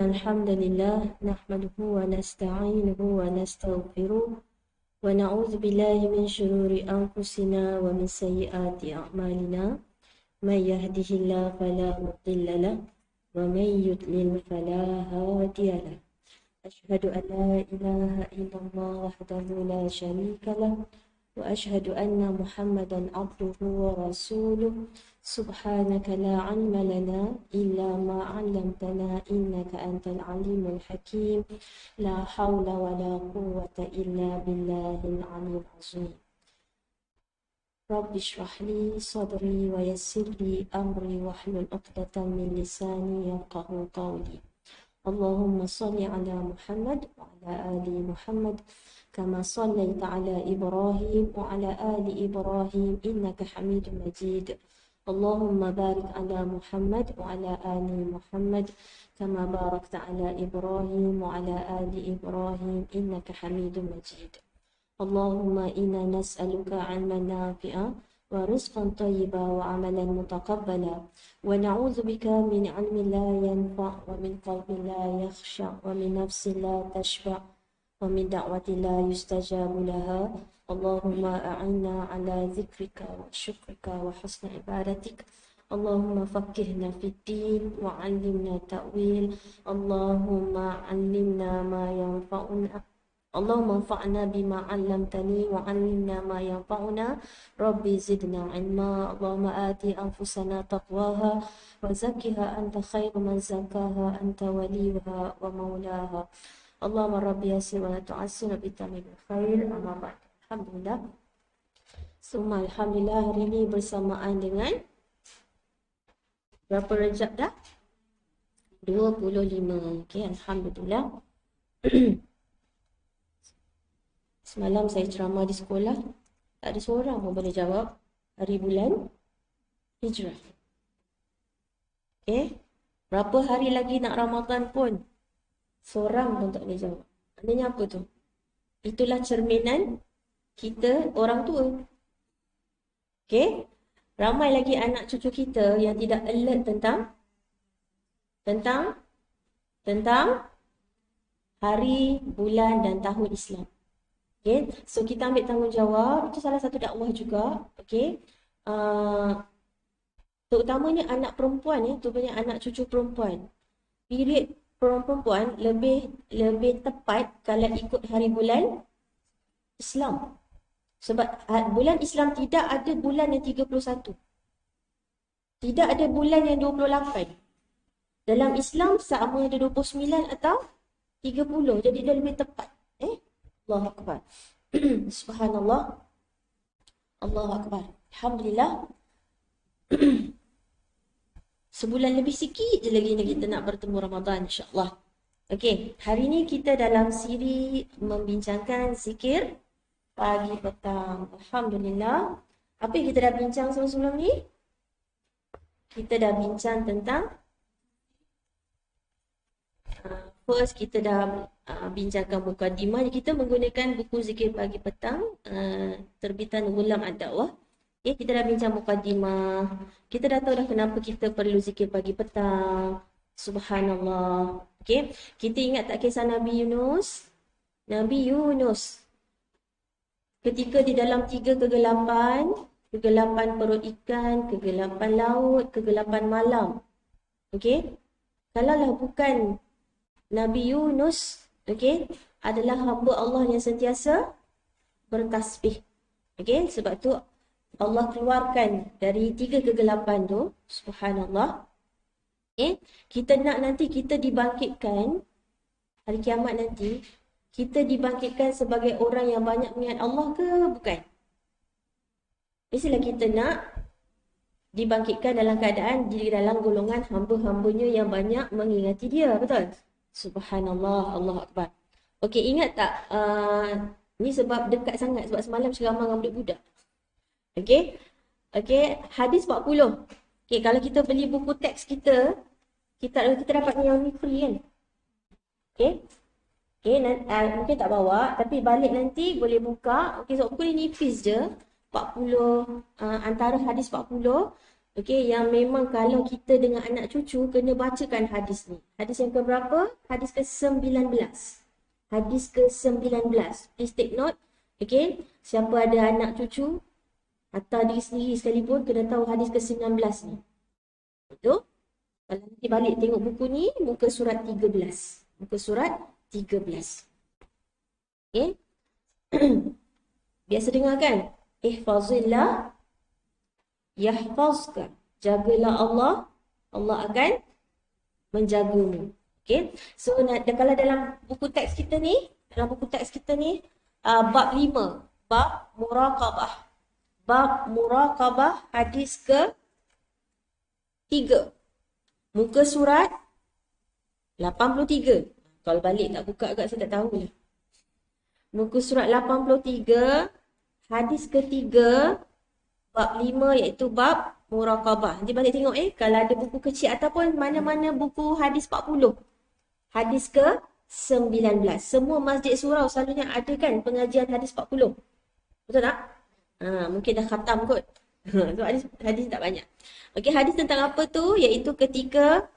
الحمد لله نحمده ونستعينه ونستغفره ونعوذ بالله من شرور أنفسنا ومن سيئات أعمالنا من يهده الله فلا مضل له ومن يضلل فلا هادي له أشهد أن لا إله إلا الله وحده لا شريك له وأشهد أن محمدا عبده ورسوله سبحانك لا علم لنا إلا ما علمتنا إنك أنت العليم الحكيم لا حول ولا قوة إلا بالله العلي العظيم رب اشرح لي صدري ويسر لي أمري واحلل عقدة من لساني يفقه قولي اللهم صل على محمد وعلى آل محمد كما صليت على إبراهيم وعلى آل إبراهيم إنك حميد مجيد اللهم بارك على محمد وعلى آل محمد كما باركت على إبراهيم وعلى آل إبراهيم إنك حميد مجيد اللهم إنا نسألك علما نافعا ورزقا طيبا وعملا متقبلا ونعوذ بك من علم لا ينفع ومن قلب لا يخشع ومن نفس لا تشبع ومن دعوة لا يستجاب لها اللهم أعنا على ذكرك وشكرك وحسن عبادتك اللهم فقهنا في الدين وعلمنا التأويل اللهم علمنا ما ينفعنا اللهم انفعنا بما علمتني وعلمنا ما ينفعنا ربي زدنا علما اللهم آت أنفسنا تقواها وزكها أنت خير من زكاها أنت وليها ومولاها اللهم ربي يسر ولا تعسر بتمام الخير أما بعد Alhamdulillah. Semua Alhamdulillah hari ini bersamaan dengan berapa Rejab dah? 25. Okay, Alhamdulillah. Semalam saya ceramah di sekolah. Tak ada seorang pun boleh jawab hari bulan Hijrah. Okay. Berapa hari lagi nak Ramadan pun seorang pun tak boleh jawab. Maknanya apa tu? Itulah cerminan kita orang tua. Okay. Ramai lagi anak cucu kita yang tidak alert tentang hari, bulan dan tahun Islam. Okay. So kita ambil tanggungjawab. Itu salah satu dakwah juga. Okay. Terutamanya anak perempuan ya, terutamanya anak cucu perempuan. Period perempuan lebih tepat kalau ikut hari bulan Islam. Sebab bulan Islam tidak ada bulan yang 31. Tidak ada bulan yang 28. Dalam Islam sama ada 29 atau 30. Jadi dia lebih tepat. Allahu Akbar. Subhanallah. Allahu Akbar. Alhamdulillah. Sebulan lebih sikit je lagi kita nak bertemu Ramadan insya-Allah. Okey, hari ni kita dalam siri membincangkan zikir pagi petang. Alhamdulillah. Apa yang kita dah bincang sebelum ni? Kita dah bincang tentang first kita dah bincangkan mukadimah. Kita menggunakan buku zikir pagi petang terbitan Ghulam Ad-Da'wah. Okay, kita dah bincang mukadimah. Kita dah tahu dah kenapa kita perlu zikir pagi petang. Subhanallah. Okay, kita ingat tak kisah Nabi Yunus? Nabi Yunus ketika di dalam 3 kegelapan, kegelapan perut ikan, kegelapan laut, kegelapan malam. Okay, kalaulah bukan Nabi Yunus, okay, adalah hamba Allah yang sentiasa bertasbih. Okay, sebab tu Allah keluarkan dari 3 kegelapan tu. Subhanallah. Okay, kita nak nanti kita dibangkitkan hari kiamat nanti. Kita dibangkitkan sebagai orang yang banyak mengingat Allah ke bukan? Mestilah kita nak dibangkitkan dalam keadaan di dalam golongan hamba-hambanya yang banyak mengingati dia. Betul? Subhanallah. Allahu Akbar. Okey, ingat tak? Ni sebab dekat sangat. Sebab semalam ceramah dengan budak-budak. Okey. Okey, hadis 40. Okey, kalau kita beli buku teks kita dapat yang ni free kan? Okey. Okey, mungkin tak bawa tapi balik nanti boleh buka. Okey, sebab buku ni nipis je. 40 antara hadis 40 Okey, yang memang kalau kita dengan anak cucu kena bacakan hadis ni. Hadis yang keberapa? Hadis ke-19. Hadis ke-19. Please take note. Okey, siapa ada anak cucu atau diri sendiri sekalipun kena tahu hadis ke-19 ni. Betul? Kalau nanti balik tengok buku ni, muka surat 13. Muka surat 13. Okey. Biasa dengar kan? Ihfazillah yahfazka. Jagalah Allah, Allah akan menjagamu. Okey. So kalau dalam buku teks kita ni, bab 5, bab muraqabah. Bab muraqabah hadis ke 3. Muka surat 83. Kalau balik tak buka agak saya tak tahu lah. Muka surat 83, hadis ketiga, bab 5 iaitu bab muraqabah. Nanti balik tengok kalau ada buku kecil ataupun mana-mana buku hadis 40. Hadis ke-19. Semua masjid surau selalunya ada kan pengajian hadis 40. Betul tak? Mungkin dah khatam kot. So hadis tak banyak. Okey, hadis tentang apa tu? Iaitu ketika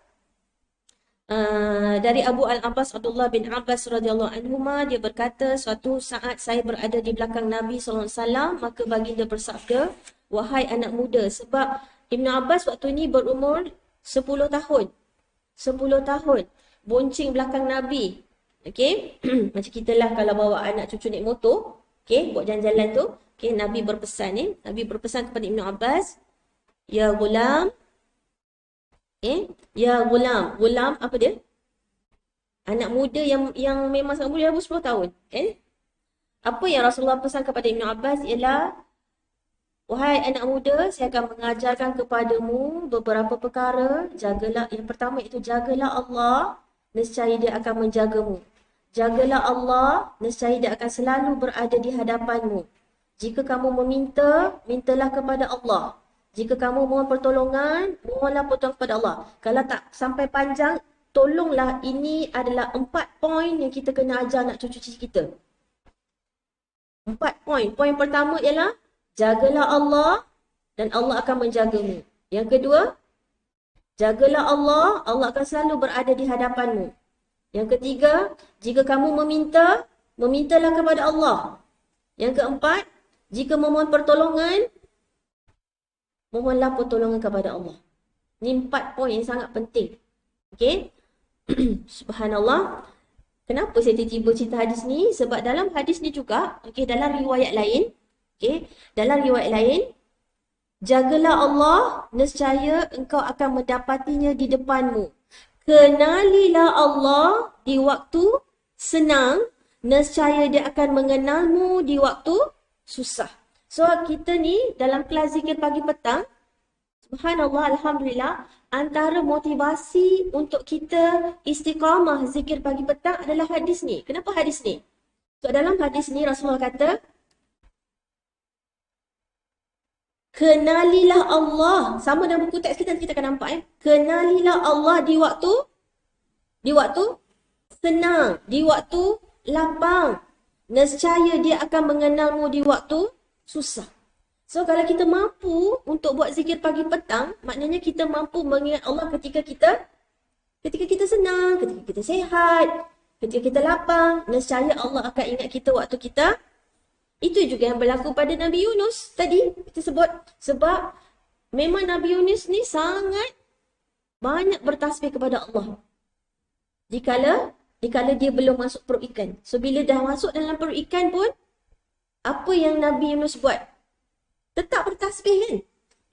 dari Abu Al-Abbas Abdullah bin Abbas radhiyallahu anhuma, dia berkata, suatu saat saya berada di belakang Nabi sallallahu alaihi wasallam, maka baginda bersabda, wahai anak muda, sebab Ibnu Abbas waktu ni berumur 10 tahun. 10 tahun bonceng belakang Nabi. Okey, macam kita lah kalau bawa anak cucu naik motor, okey, buat jalan-jalan tu, okey, Nabi berpesan Nabi berpesan kepada Ibnu Abbas, ya gulam. Ya gulam. Gulam apa dia? Anak muda yang memang sangat muda, 10 tahun. Apa yang Rasulullah pesan kepada Ibnu Abbas ialah, wahai anak muda, saya akan mengajarkan kepadamu beberapa perkara. Jagalah, yang pertama itu jagalah Allah, nescaya dia akan menjagamu. Jagalah Allah, nescaya dia akan selalu berada di hadapanmu. Jika kamu meminta, mintalah kepada Allah. Jika kamu mohon pertolongan, mohonlah pertolongan kepada Allah. Kalau tak sampai panjang, tolonglah, ini adalah 4 poin yang kita kena ajar anak cucu kita. 4 poin. Poin pertama ialah, jagalah Allah dan Allah akan menjagamu. Yang kedua, jagalah Allah, Allah akan selalu berada di hadapanmu. Yang ketiga, jika kamu meminta, memintalah kepada Allah. Yang keempat, jika memohon pertolongan, mohonlah pertolongan kepada Allah. Ini 4 poin yang sangat penting. Okey. Subhanallah. Kenapa saya tiba-tiba cerita hadis ni? Sebab dalam hadis ni juga, okey, dalam riwayat lain, okey, dalam riwayat lain, jagalah Allah, nescaya engkau akan mendapatinya di depanmu. Kenalilah Allah di waktu senang, nescaya dia akan mengenalmu di waktu susah. So kita ni dalam kelas zikir pagi petang, subhanallah, alhamdulillah, antara motivasi untuk kita istiqamah zikir pagi petang adalah hadis ni. Kenapa hadis ni? So dalam hadis ni Rasulullah kata, kenalilah Allah. Sama dalam buku teks kita, kita akan nampak kenalilah Allah di waktu senang, di waktu lapang. Nescaya dia akan mengenalmu di waktu susah. So kalau kita mampu untuk buat zikir pagi petang, maknanya kita mampu mengingat Allah ketika kita senang, ketika kita sihat, ketika kita lapang. Nescaya Allah akan ingat kita waktu kita. Itu juga yang berlaku pada Nabi Yunus tadi kita sebut. Sebab memang Nabi Yunus ni sangat banyak bertasbih kepada Allah. Dikala dia belum masuk perut ikan. So bila dah masuk dalam perut ikan pun, apa yang Nabi Yunus buat? Tetap bertasbih kan?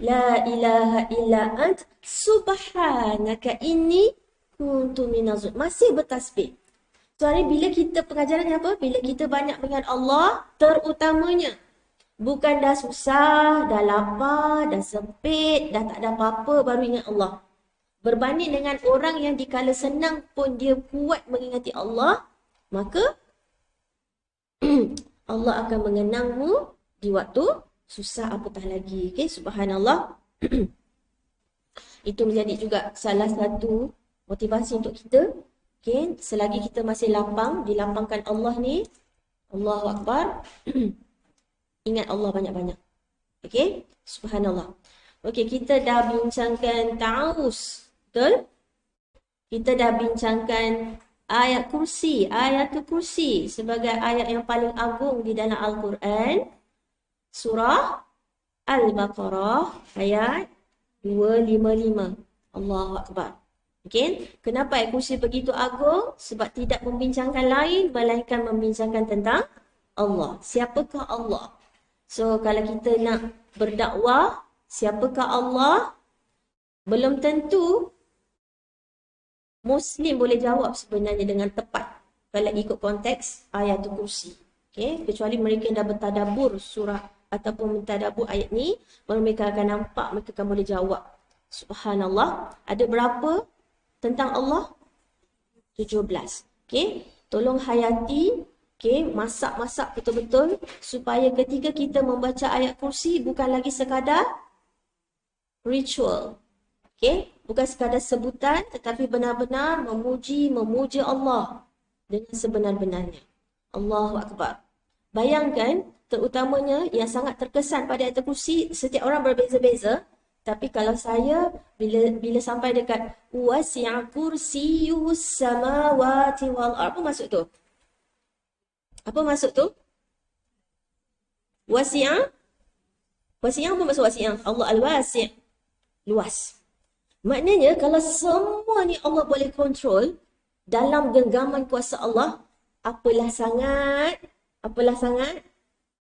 La ilaha illa ant subhanaka inni kuntu minaz zalimin. Masih bertasbih. Soalnya bila kita, pengajaran apa? Bila kita banyak mengingat Allah, terutamanya bukan dah susah, dah lapar, dah sempit, dah tak ada apa-apa baru ingat Allah. Berbanding dengan orang yang dikala senang pun dia kuat mengingati Allah, maka Allah akan mengenangmu di waktu susah, apatah lagi. Okay, subhanallah. Itu menjadi juga salah satu motivasi untuk kita. Okay, selagi kita masih lapang, dilapangkan Allah ni, Allahu Akbar, ingat Allah banyak-banyak. Okay, subhanallah. Okey, kita dah bincangkan ta'awuz. Betul? Kita dah bincangkan ayat kursi. Ayatul kursi sebagai ayat yang paling agung di dalam Al-Quran. Surah Al-Baqarah ayat 255. Allahu Akbar. Okey, kenapa ayat kursi begitu agung? Sebab tidak membincangkan lain melainkan membincangkan tentang Allah. Siapakah Allah? So, kalau kita nak berdakwah, siapakah Allah? Belum tentu Muslim boleh jawab sebenarnya dengan tepat kalau ikut konteks ayatul kursi. Okay? Kecuali mereka yang dah bertadabur surah ataupun bertadabur ayat ni, baru mereka akan nampak, mereka akan boleh jawab. Subhanallah. Ada berapa tentang Allah? 17. Okay? Tolong hayati, okay? Masak-masak betul-betul supaya ketika kita membaca ayat kursi bukan lagi sekadar ritual. Okay? Bukan sekadar sebutan, tetapi benar-benar memuja Allah dengan sebenar-benarnya. Allahu Akbar. Bayangkan, terutamanya yang sangat terkesan pada ayat kursi, setiap orang berbeza-beza. Tapi kalau saya, bila sampai dekat wasi'a kursiyyus samawati wal ardh, apa maksud tu? Apa maksud tu? Wasi'a? Wasi'a apa maksud wasi'a? Allah al-wasi'. Luas. Maknanya kalau semua ni Allah boleh kontrol dalam genggaman kuasa Allah, apalah sangat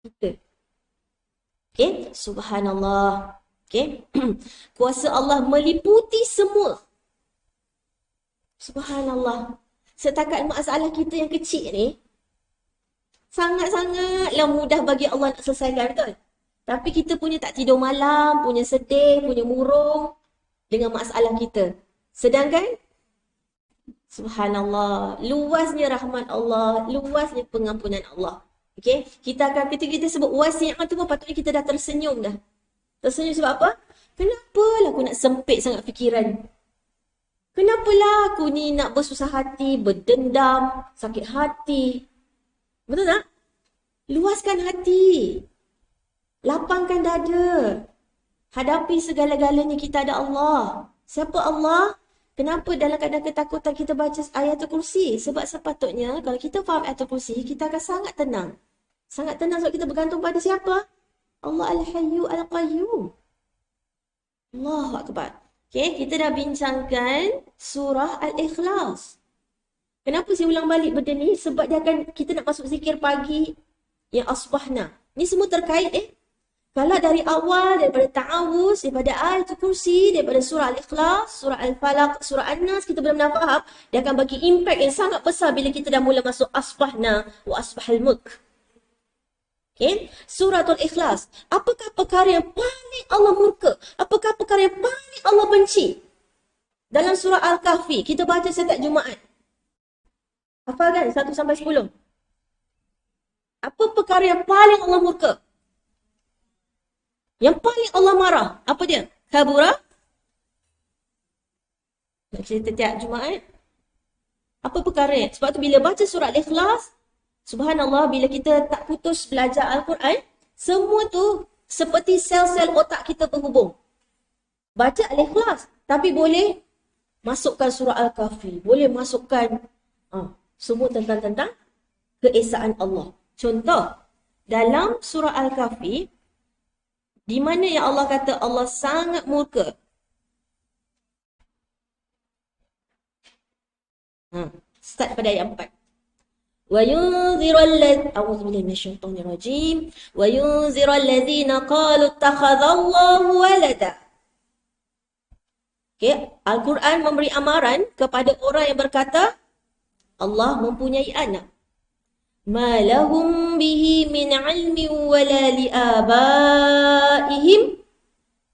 kita. Okay? Subhanallah. Okay? Kuasa Allah meliputi semua. Subhanallah. Setakat masalah kita yang kecil ni, sangat-sangatlah mudah bagi Allah nak selesaikan, betul? Tapi kita punya tak tidur malam, punya sedih, punya murung dengan masalah kita. Sedangkan, subhanallah, luasnya rahmat Allah, luasnya pengampunan Allah. Okay? Kita akan, ketika kita sebut wasi'ah tu pun patutnya kita dah tersenyum dah. Tersenyum sebab apa? Kenapalah aku nak sempit sangat fikiran? Kenapalah aku ni nak bersusah hati, berdendam, sakit hati? Betul tak? Luaskan hati. Lapangkan dada. Hadapi segala-galanya kita ada Allah. Siapa Allah? Kenapa dalam keadaan ketakutan kita baca ayatul kursi? Sebab sepatutnya kalau kita faham ayatul kursi, kita akan sangat tenang. Sangat tenang sebab kita bergantung pada siapa? Allah Al-Hayyu Al-Qayyum. Allahu Akbar. Okay, kita dah bincangkan surah Al-Ikhlas. Kenapa saya ulang balik benda ni? Sebab dia akan, kita nak masuk zikir pagi yang asbahna. Ni semua terkait Kalau dari awal, daripada ta'awuz, daripada ayatul kursi, daripada surah Al-Ikhlas, surah Al-Falaq, surah An-Nas, kita benar-benar faham, dia akan bagi impact yang sangat besar bila kita dah mula masuk asbahna wa asbahal mulk. Okay? Suratul Ikhlas. Apakah perkara yang paling Allah murka? Apakah perkara yang paling Allah benci? Dalam surah Al-Kahfi, kita baca setiap Jumaat. Hafal kan? 1 sampai 10. Apa perkara yang paling Allah murka? Yang paling Allah marah, apa dia? Kabura? Nak cerita tiap Jumaat. Apa perkara? Sebab tu bila baca surah Al-Ikhlas, subhanallah, bila kita tak putus belajar Al-Quran, semua tu seperti sel-sel otak kita berhubung. Baca Al-Ikhlas, tapi boleh masukkan surah Al-Kahfi, boleh masukkan semua tentang keesaan Allah. Contoh, dalam surah Al-Kahfi, di mana yang Allah kata Allah sangat murka? Start pada ayat 4. وَيُنذِرَ الَّذِينَ أعوذ بالله من الشيطان الرجيم وَيُنذِرَ الَّذِينَ قَالُوا اتَّخَذَ اللَّهُ وَلَدًا. Okay, Al-Quran memberi amaran kepada orang yang berkata Allah mempunyai anak. مَا لَهُمْ بِهِ مِنْ عِلْمٍ وَلَا لِآبَائِهِمْ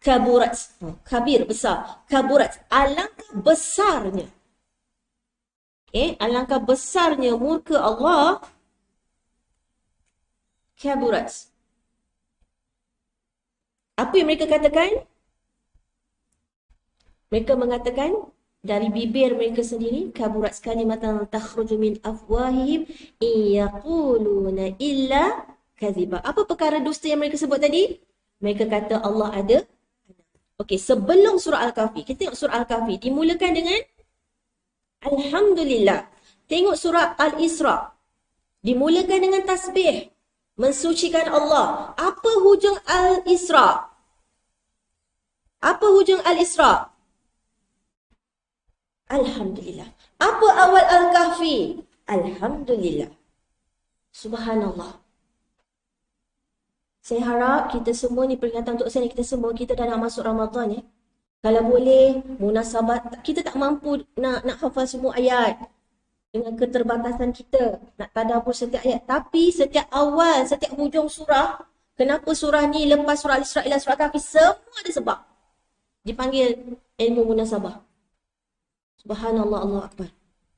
كَبُرَتْ. Kabir, besar. Kaburat, alangkah besarnya. Alangkah besarnya murka Allah. Kaburat. Apa yang mereka katakan? Mereka mengatakan dari bibir mereka sendiri, kaburat kalimatan takhruju min afwahihim in yaquluna illa kadhiba. Apa perkara dusta yang mereka sebut tadi? Mereka kata Allah ada. Okey, sebelum surah Al-Kahfi, kita tengok surah Al-Kahfi dimulakan dengan Alhamdulillah. Tengok surah Al-Isra, dimulakan dengan tasbih, mensucikan Allah. Apa hujung Al-Isra? Apa hujung Al-Isra? Alhamdulillah. Apa awal Al-Kahfi? Alhamdulillah. Subhanallah. Saya harap kita semua ni, peringatan untuk saya, kita semua, kita dah nak masuk Ramadan ya. Kalau boleh, munasabat, kita tak mampu nak hafal semua ayat. Dengan keterbatasan kita, nak tadabbur setiap ayat. Tapi setiap awal, setiap hujung surah, kenapa surah ni lepas surah Al-Isra ila surah Al-Kahfi, semua ada sebab. Dipanggil ilmu munasabah. Subhanallah, Allah Akbar.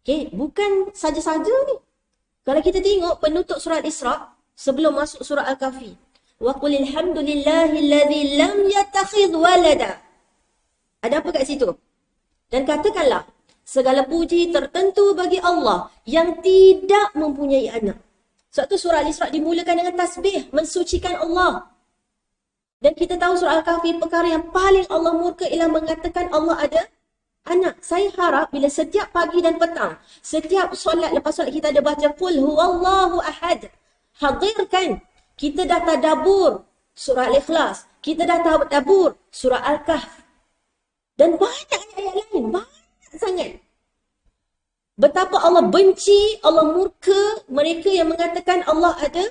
Okay, bukan saja-saja ni. Kalau kita tengok penutup surah Al-Isra, sebelum masuk surah Al-Kahfi. Wa qulil hamdulillahilladzi lam yattakhidh walada. Ada apa kat situ? Dan katakanlah, segala puji tertentu bagi Allah yang tidak mempunyai anak. Sebab tu surah Al-Isra dimulakan dengan tasbih, mensucikan Allah. Dan kita tahu surah Al-Kahfi perkara yang paling Allah murka ialah mengatakan Allah ada anak. Saya harap bila setiap pagi dan petang, setiap solat, lepas solat kita ada baca Qul huwallahu ahad. Hadirkan, kita dah tadabbur surah Al-Ikhlas, kita dah tadabbur surah Al-Kahf. Dan banyak ayat-ayat lain, banyak sangat. Betapa Allah benci, Allah murka mereka yang mengatakan Allah ada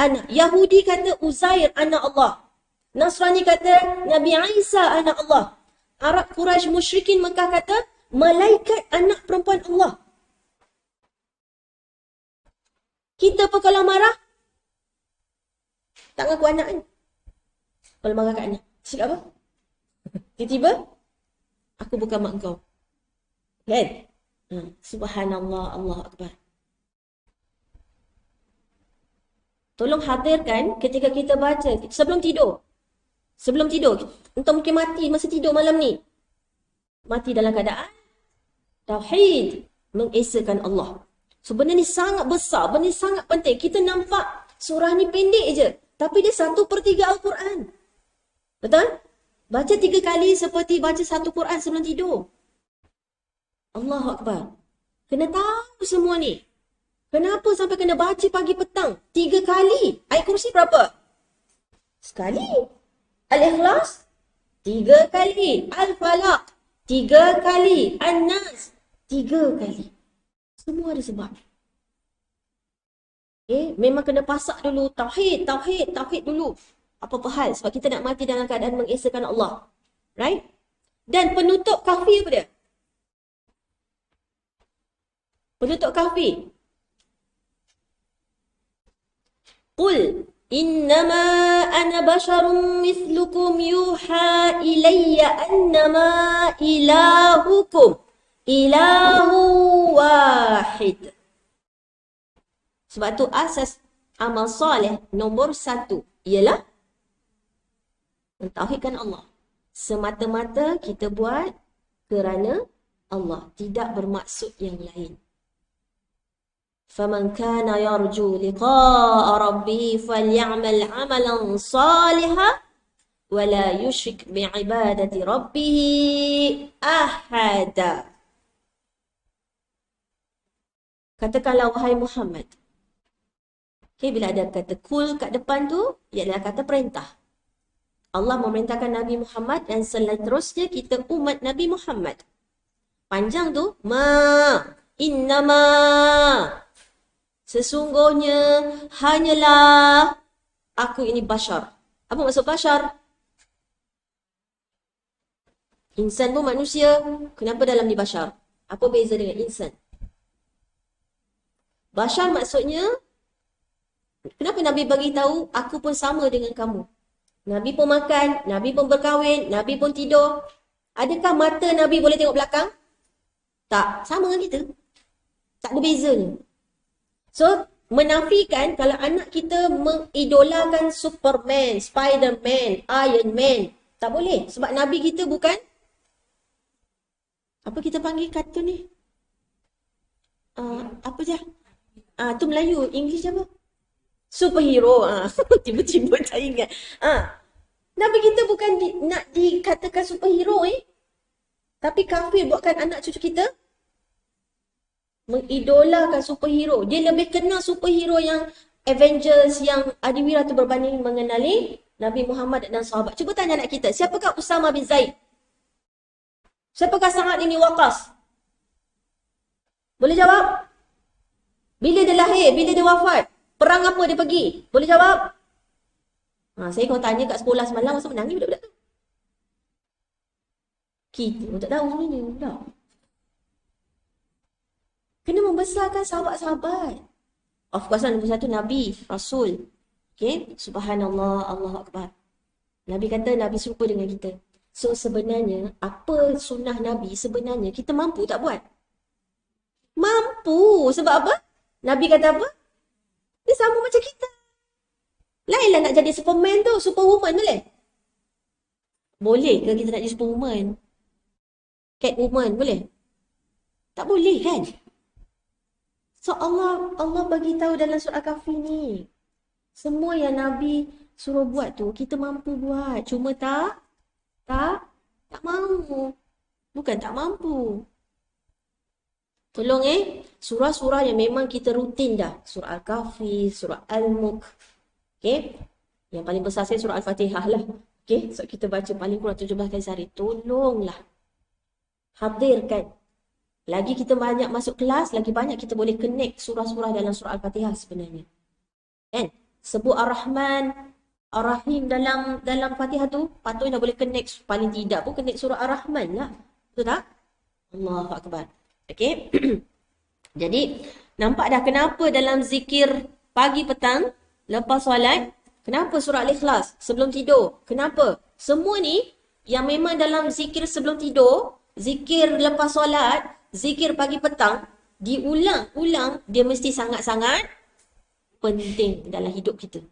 anak. Yahudi kata Uzair anak Allah. Nasrani kata Nabi Isa anak Allah. Arab Quraisy musyrikin Mekah kata malaikat anak perempuan Allah. Kita pun kalau marah, tak ngaku anak kan? Kalau marah kat anak, cakap apa? Tiba-tiba, aku bukan mak kau. Kan? Subhanallah, Allah Akbar. Tolong hadirkan ketika kita baca, sebelum tidur. Sebelum tidur, entah mungkin mati masa tidur malam ni. Mati dalam keadaan tauhid, mengesakan Allah. So benda ni sangat besar, benda ni sangat penting. Kita nampak surah ni pendek je, tapi dia 1/3 Al-Quran. Betul? Baca 3 kali seperti baca 1 Quran sebelum tidur. Allahu Akbar. Kena tahu semua ni. Kenapa sampai kena baca pagi petang 3 kali? Ayat kursi berapa? Sekali. Al-Ikhlas 3 kali. Al-Falaq 3 kali. An-Nas 3 kali. Semua ada sebab. Memang kena pasak dulu. Tauhid dulu. Apa-apa hal. Sebab kita nak mati dalam keadaan mengesakan Allah. Right? Dan penutup Kahfi apa dia? Penutup Kahfi. Qul innama ana basharun mithlukum yuha ilayya annama ilahukum ilahu wahid. Sebab tu asas amal soleh nombor 1 ialah mentauhidkan Allah. Semata-mata kita buat kerana Allah, tidak bermaksud yang lain. فَمَنْ كَانَ يَرْجُو لِقَاءَ رَبِّهِ فَلْيَعْمَلْ عَمَلًا صَالِحًا وَلَا يُشْرِكْ بِعِبَادَةِ رَبِّهِ أَحَدًا. Katakanlah wahai Muhammad. Okay, bila ada kata kul kat depan tu, ialah kata perintah. Allah memerintahkan Nabi Muhammad dan seterusnya kita umat Nabi Muhammad. Panjang tu, innama, sesungguhnya hanyalah aku ini bashar. Apa maksud bashar? Insan pun manusia. Kenapa dalam ni bashar? Apa beza dengan insan? Bashar maksudnya, kenapa Nabi bagi tahu aku pun sama dengan kamu? Nabi pun makan, Nabi pun berkahwin, Nabi pun tidur. Adakah mata Nabi boleh tengok belakang? Tak, sama dengan kita. Tak ada bezanya. So, menafikan kalau anak kita mengidolakan Superman, Spiderman, Iron Man. Tak boleh. Sebab Nabi kita bukan, apa kita panggil kartun ni? Apa je? Tu Melayu. English apa? Superhero. Tiba-tiba tak ingat. Nabi kita bukan nak dikatakan superhero Tapi kafir buatkan anak cucu kita mengidolakan superhero. Dia lebih kenal superhero yang Avengers, yang Adiwira tu berbanding mengenali Nabi Muhammad dan sahabat. Cuba tanya anak kita, siapakah Usama bin Zaid? Siapakah Sa'ad bin Waqqas? Boleh jawab? Bila dia lahir? Bila dia wafat? Perang apa dia pergi? Boleh jawab? Saya kalau tanya kat sekolah semalam, masa menangis budak-budak tu. Kita pun tak tahu sebenarnya budak. Kena membesarkan sahabat-sahabat. Of course lah, nombor satu Nabi, Rasul. Okay, subhanallah, Allahu Akbar. Nabi kata Nabi serupa dengan kita. So sebenarnya, apa sunnah Nabi sebenarnya kita mampu tak buat? Mampu. Sebab apa? Nabi kata apa? Dia sama macam kita. Lainlah nak jadi Superman tu, Superwoman boleh? Boleh ke kita nak jadi Superwoman? Catwoman boleh? Tak boleh kan? So Allah bagi tahu dalam surah Kahfi ni. Semua yang Nabi suruh buat tu kita mampu buat. Cuma tak mahu. Bukan tak mampu. Tolong surah-surah yang memang kita rutin dah. Surah Al-Kahfi, surah Al-Mulk. Okay? Yang paling besar saya surah Al-Fatihah lah. Okay? So kita baca paling kurang 17 kali sehari. Tolonglah. Hadirkan. Lagi kita banyak masuk kelas, lagi banyak kita boleh connect surah-surah dalam surah Al-Fatihah sebenarnya. Kan? Sebut Ar-Rahman, Ar-Rahim dalam Fatihah tu, patutnya dah boleh connect. Paling tidak pun connect surah Ar-Rahman lah. Betul tak? Allahu Akbar. Okay? Jadi, nampak dah kenapa dalam zikir pagi petang, lepas solat, kenapa surah Al-Ikhlas sebelum tidur? Kenapa? Semua ni, yang memang dalam zikir sebelum tidur, zikir lepas solat, zikir pagi petang, diulang-ulang, dia mesti sangat-sangat penting dalam hidup kita.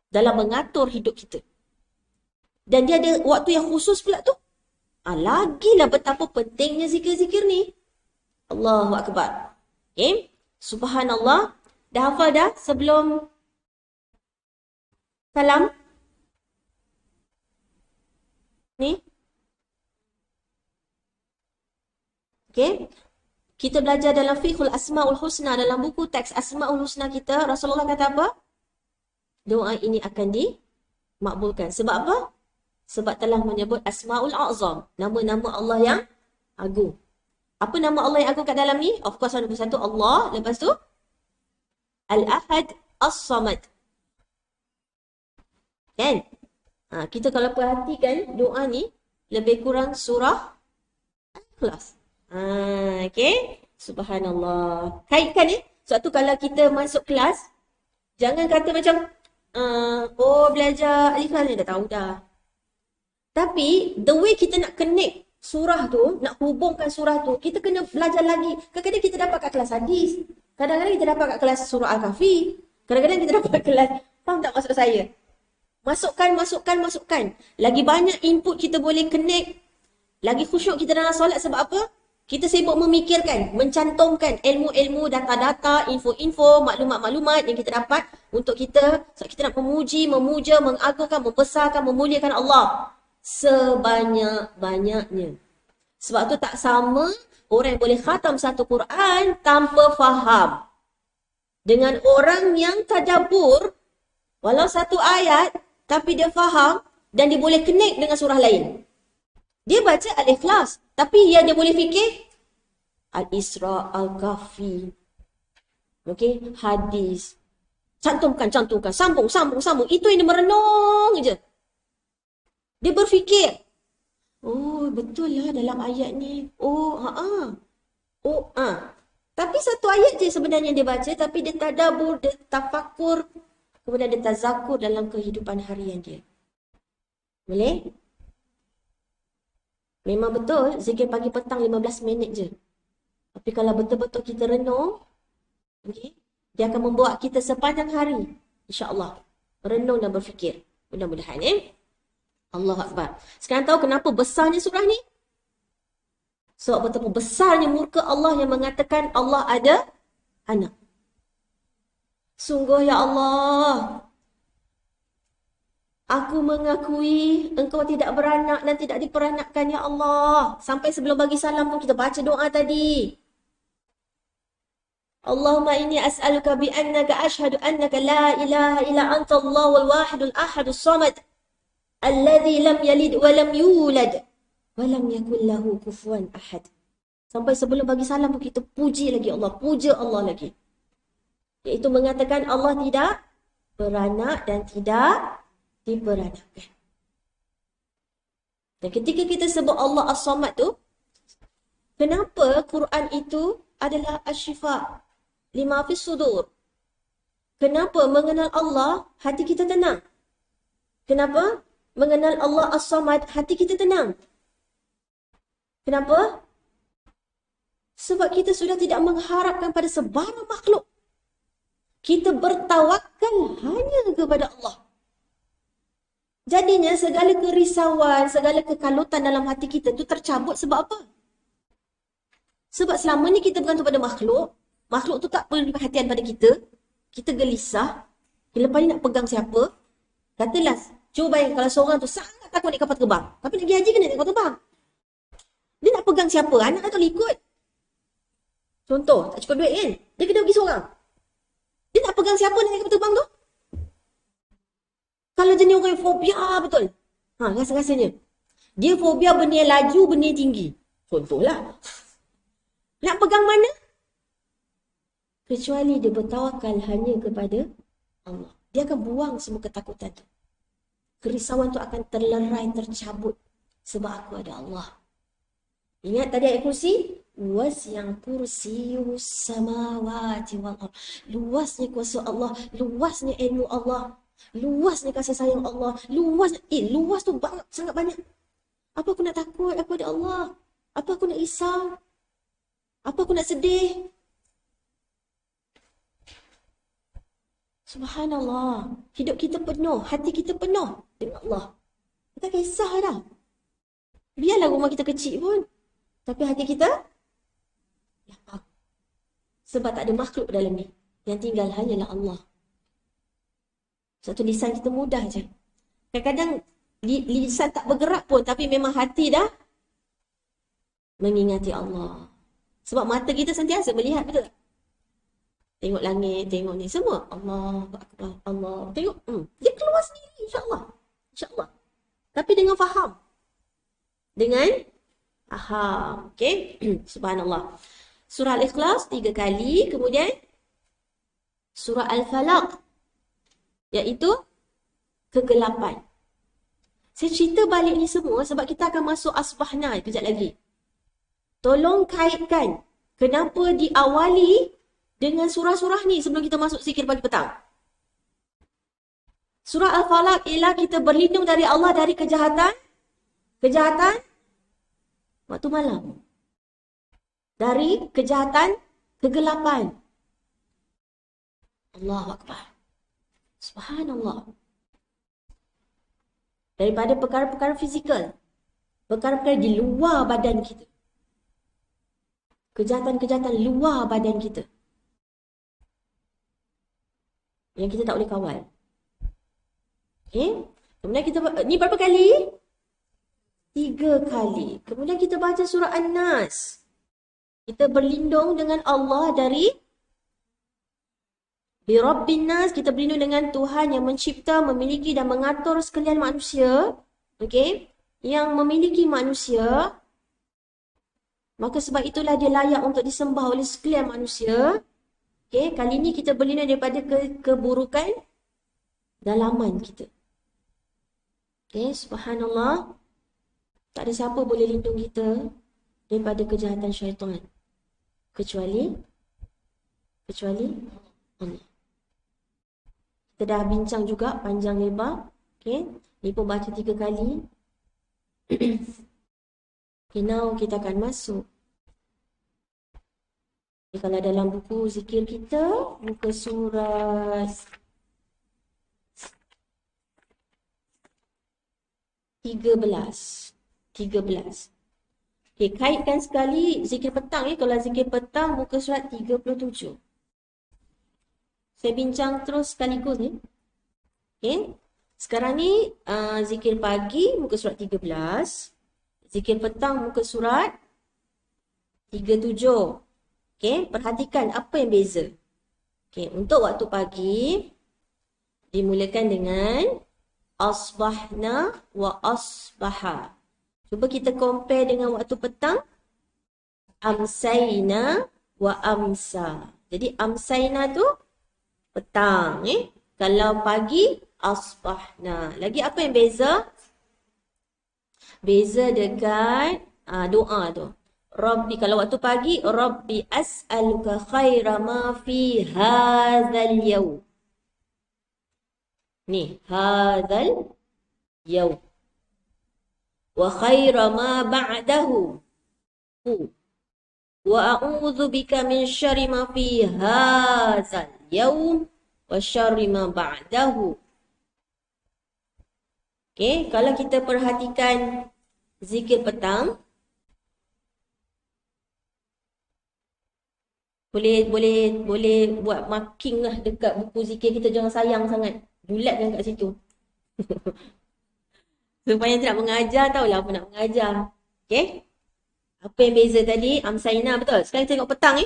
Dalam mengatur hidup kita. Dan dia ada waktu yang khusus pula tu. Lagilah betapa pentingnya zikir-zikir ni. Allahu Akbar. Okay? Subhanallah. Dah hafal dah sebelum salam? Ni? Okay? Kita belajar dalam Fiqhul Asma'ul Husna, dalam buku teks Asma'ul Husna kita, Rasulullah kata apa? Doa ini akan dimakbulkan. Sebab apa? Sebab telah menyebut Asma'ul A'zam, nama-nama Allah yang agung. Apa nama Allah yang agung kat dalam ni? Of course, nombor satu Allah, lepas tu Al-Ahad As-Samad. Kan? Kita kalau perhatikan doa ni, lebih kurang surah Al-Ikhlas. Okay? Subhanallah. Kaitkan Sebab tu kalau kita masuk kelas, jangan kata macam, belajar Al-Ikhlas ni dah tahu dah. Tapi, the way kita nak connect surah tu, nak hubungkan surah tu, kita kena belajar lagi. Kadang-kadang kita dapat kat kelas hadis. Kadang-kadang kita dapat kat kelas surah Al-Kahfi. Kadang-kadang kita dapat kat kelas, faham tak maksud saya? Masukkan. Lagi banyak input kita boleh connect. Lagi khusyuk kita dalam solat sebab apa? Kita sibuk memikirkan, mencantumkan ilmu-ilmu, data-data, info-info, maklumat-maklumat yang kita dapat untuk kita, sebab kita nak memuji, memuja, mengagungkan, membesarkan, memuliakan Allah sebanyak-banyaknya. Sebab tu tak sama orang yang boleh khatam satu Quran tanpa faham dengan orang yang tadabbur walau satu ayat tapi dia faham dan dia boleh connect dengan surah lain. Dia baca Al-Ikhlas, tapi yang dia boleh fikir Al-Isra, Al-Kahfi, okay, hadis. Cantumkan, sambung. Itu yang dia merenung je. Dia berfikir, betul lah dalam ayat ni. Tapi satu ayat je sebenarnya dia baca, tapi dia tadabbur, dia tafakur, kemudian dia tazakur dalam kehidupan harian dia. Boleh? Memang betul, zikir pagi petang 15 minit je. Tapi kalau betul-betul kita renung, okay, dia akan membawa kita sepanjang hari. InsyaAllah. Renung dan berfikir. Mudah-mudahan Allahu Akbar. Sekarang tahu kenapa besarnya surah ni? Sebab betapa besarnya murka Allah yang mengatakan Allah ada anak. Sungguh ya Allah. Aku mengakui engkau tidak beranak dan tidak diperanakkan, ya Allah. Sampai sebelum bagi salam pun kita baca doa tadi. Allahumma inni as'aluka bi'annaka ashhadu annaka la ilaha illa anta Allahul wahidul ahadus samad. Alladhi lam yalid wa lam yulad. Wa lam yakul lahu kufuwan ahad. Sampai sebelum bagi salam pun kita puji lagi Allah. Puja Allah lagi. Iaitu mengatakan Allah tidak beranak dan tidak diperanakkan. Dan ketika kita sebut Allah As-Samad tu, kenapa Quran itu adalah asyifa lima fis sudur? Kenapa mengenal Allah hati kita tenang? Kenapa mengenal Allah As-Samad hati kita tenang? Kenapa? Sebab kita sudah tidak mengharapkan pada sebarang makhluk. Kita bertawakal hanya kepada Allah. Jadinya segala kerisauan, segala kekalutan dalam hati kita tu tercabut sebab apa? Sebab selama ni kita bergantung pada makhluk, makhluk tu tak beri perhatian pada kita, kita gelisah, lepas ni nak pegang siapa? Katalah, cuba bayang kalau seorang tu sangat takut naik kapal terbang, tapi nak pergi haji kena naik kapal terbang. Dia nak pegang siapa? Anak tak boleh ikut. Contoh, tak cukup duit kan? Dia kena pergi seorang. Dia nak pegang siapa nak naik kapal terbang tu? Kalau jenis orang yang fobia betul. Rasa-rasanya. Dia fobia benda yang laju, benda yang tinggi. Contohlah. Nak pegang mana? Kecuali dia bertawakal hanya kepada Allah. Dia akan buang semua ketakutan tu. Kerisauan tu akan terlerai, tercabut. Sebab aku ada Allah. Ingat tadi ayat kursi? Wasi'al kursiyus samawati wal ardh. Luasnya kuasa Allah, luasnya ilmu Allah. Luasnya kasih sayang Allah. Luas tu banyak, sangat banyak. Apa aku nak takut? Aku ada Allah. Apa aku nak risau? Apa aku nak sedih? Subhanallah. Hidup kita penuh. Hati kita penuh dengan Allah. Kita kisah dah. Biarlah rumah kita kecil pun. Tapi hati kita lapang. Sebab tak ada makhluk dalam ni. Yang tinggal hanyalah Allah. Satu lisan kita mudah je. Kadang-kadang lisan tak bergerak pun, tapi memang hati dah mengingati Allah. Sebab mata kita sentiasa melihat, betul tak? Tengok langit, tengok ni, semua. Allah, Allah. Tengok, dia keluar sendiri, insyaAllah. InsyaAllah. Tapi dengan faham. Dengan faham. Okay? Subhanallah. Surah Al-Ikhlas 3 kali, kemudian Surah Al-Falaq, iaitu kegelapan. Saya cerita balik ni semua sebab kita akan masuk Asbahna kejap lagi. Tolong kaitkan kenapa diawali dengan surah-surah ni sebelum kita masuk zikir pagi petang. Surah Al-Falaq ialah kita berlindung dari Allah dari kejahatan waktu malam. Dari kejahatan kegelapan. Allahu Akbar. Subhanallah. Daripada perkara-perkara fizikal. Perkara-perkara di luar badan kita. Kejahatan-kejahatan luar badan kita. Yang kita tak boleh kawal. Okay. Kemudian kita, ni berapa kali? 3 kali. Kemudian kita baca surah An-Nas. Kita berlindung dengan Allah dari Birabbin Nas, kita berlindung dengan Tuhan yang mencipta, memiliki dan mengatur sekalian manusia. Okey? Yang memiliki manusia. Maka sebab itulah dia layak untuk disembah oleh sekalian manusia. Okey, kali ini kita berlindung daripada keburukan dalaman kita. Okey, subhanallah. Tak ada siapa boleh lindung kita daripada kejahatan syaitan. Kecuali Allah. Kita dah bincang juga panjang lebar. Okay. Ni pun baca 3 kali. Okay, now kita akan masuk. Okay, kalau dalam buku zikir kita, muka surat 13. Okay, kaitkan sekali zikir petang. Kalau zikir petang, muka surat 37. Saya bincang terus sekaligus ni. Okay. Sekarang ni zikir pagi muka surat 13. Zikir petang muka surat 37. Okey, perhatikan apa yang beza. Okey, untuk waktu pagi dimulakan dengan asbahna wa asbaha. Cuba kita compare dengan waktu petang. Amsayna wa amsa. Jadi amsayna tu petang. Kalau pagi, asbahna. Lagi apa yang beza? Beza dekat doa tu. Rabbi, kalau waktu pagi, Rabbi as'aluka khaira ma fi hadzal yawm. Ni, hadzal yawm. Wa khaira ma ba'dahu. Wa a'udzu bika min syarri ma fi hadzal yawm wa syarri ma ba'dahu. Okey, kalau kita perhatikan zikir petang, boleh buat marking lah dekat buku zikir kita, jangan sayang sangat. Bulatkan kat situ. Supaya tidak mengajar, tahulah apa nak mengajar. Okey? Apa yang beza tadi? Amsayna, betul. Sekarang kita tengok petang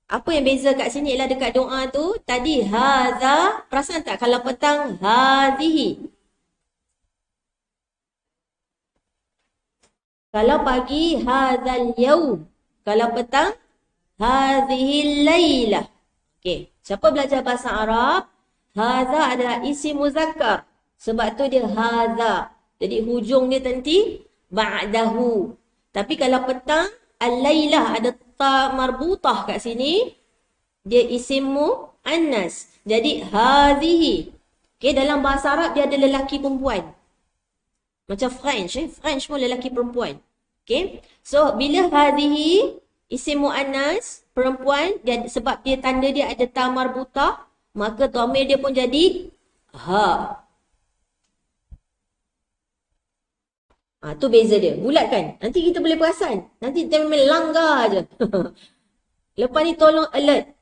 Apa yang beza kat sini ialah dekat doa tu, tadi hadza, perasan tak kalau petang hadhihi. Kalau pagi hadzal yaum, kalau petang hadhil lailah. Okey, siapa belajar bahasa Arab, hadza adalah isim muzakkar. Sebab tu dia hadza. Jadi hujung dia nanti ba'dahu. Tapi kalau petang, al-lailah ada ta marbutah kat sini, dia isim muannas. Jadi hadhihi. Okey, dalam bahasa Arab dia ada lelaki perempuan. Macam French, French pun lelaki perempuan. Okay. So, bila hadhihi, isim mu'annas, perempuan, sebab dia tanda dia ada ta marbutah, maka dhamir dia pun jadi ha. Tu beza dia. Bulat kan? Nanti kita boleh perasan. Nanti kita memang langgar je. Lepas ni tolong alert.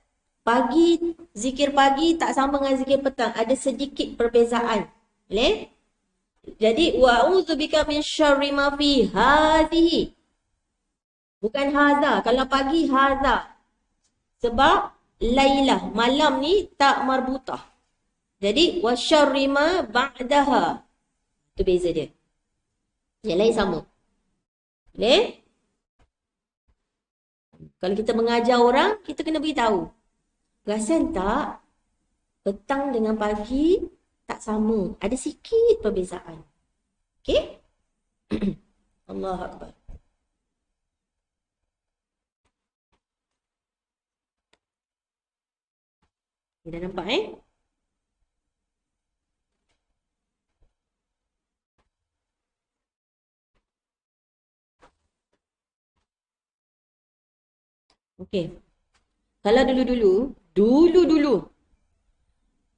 Pagi, zikir pagi tak sama dengan zikir petang. Ada sedikit perbezaan. Boleh? Jadi wa'udzu bika min syarri ma fi hadhihi. Bukan hadza. Kalau pagi hadza. Sebab lailah, malam ni tak marbutah. Jadi wa syarri ma ba'daha. Itu beza dia. Yang lain sama. Boleh? Kalau kita mengajar orang, kita kena beritahu. Perasan tak? Petang dengan pagi tak sama. Ada sikit perbezaan. Okey? Allahu Akbar. Dah nampak Okey. Kalau dulu-dulu.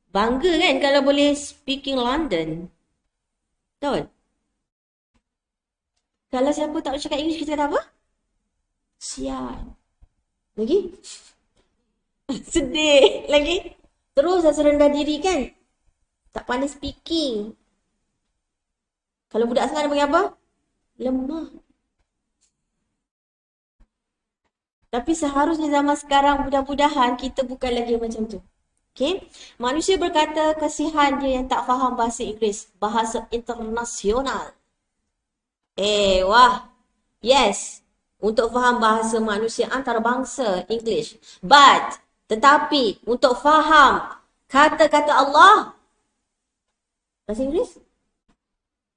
Bangga kan kalau boleh speaking London. Betul? Kalau siapa tak cakap English, kita kata apa? Sial. Lagi? Sedih. Lagi? Terus rasa rendah diri kan? Tak pandai speaking. Kalau budak sekarang dia panggil apa? Lemah. Tapi seharusnya zaman sekarang mudah-mudahan kita bukan lagi macam tu. Okay? Manusia berkata kasihan dia yang tak faham bahasa Inggeris. Bahasa internasional. Wah. Yes. Untuk faham bahasa manusia antarabangsa English. Tetapi untuk faham kata-kata Allah. Bahasa Inggeris?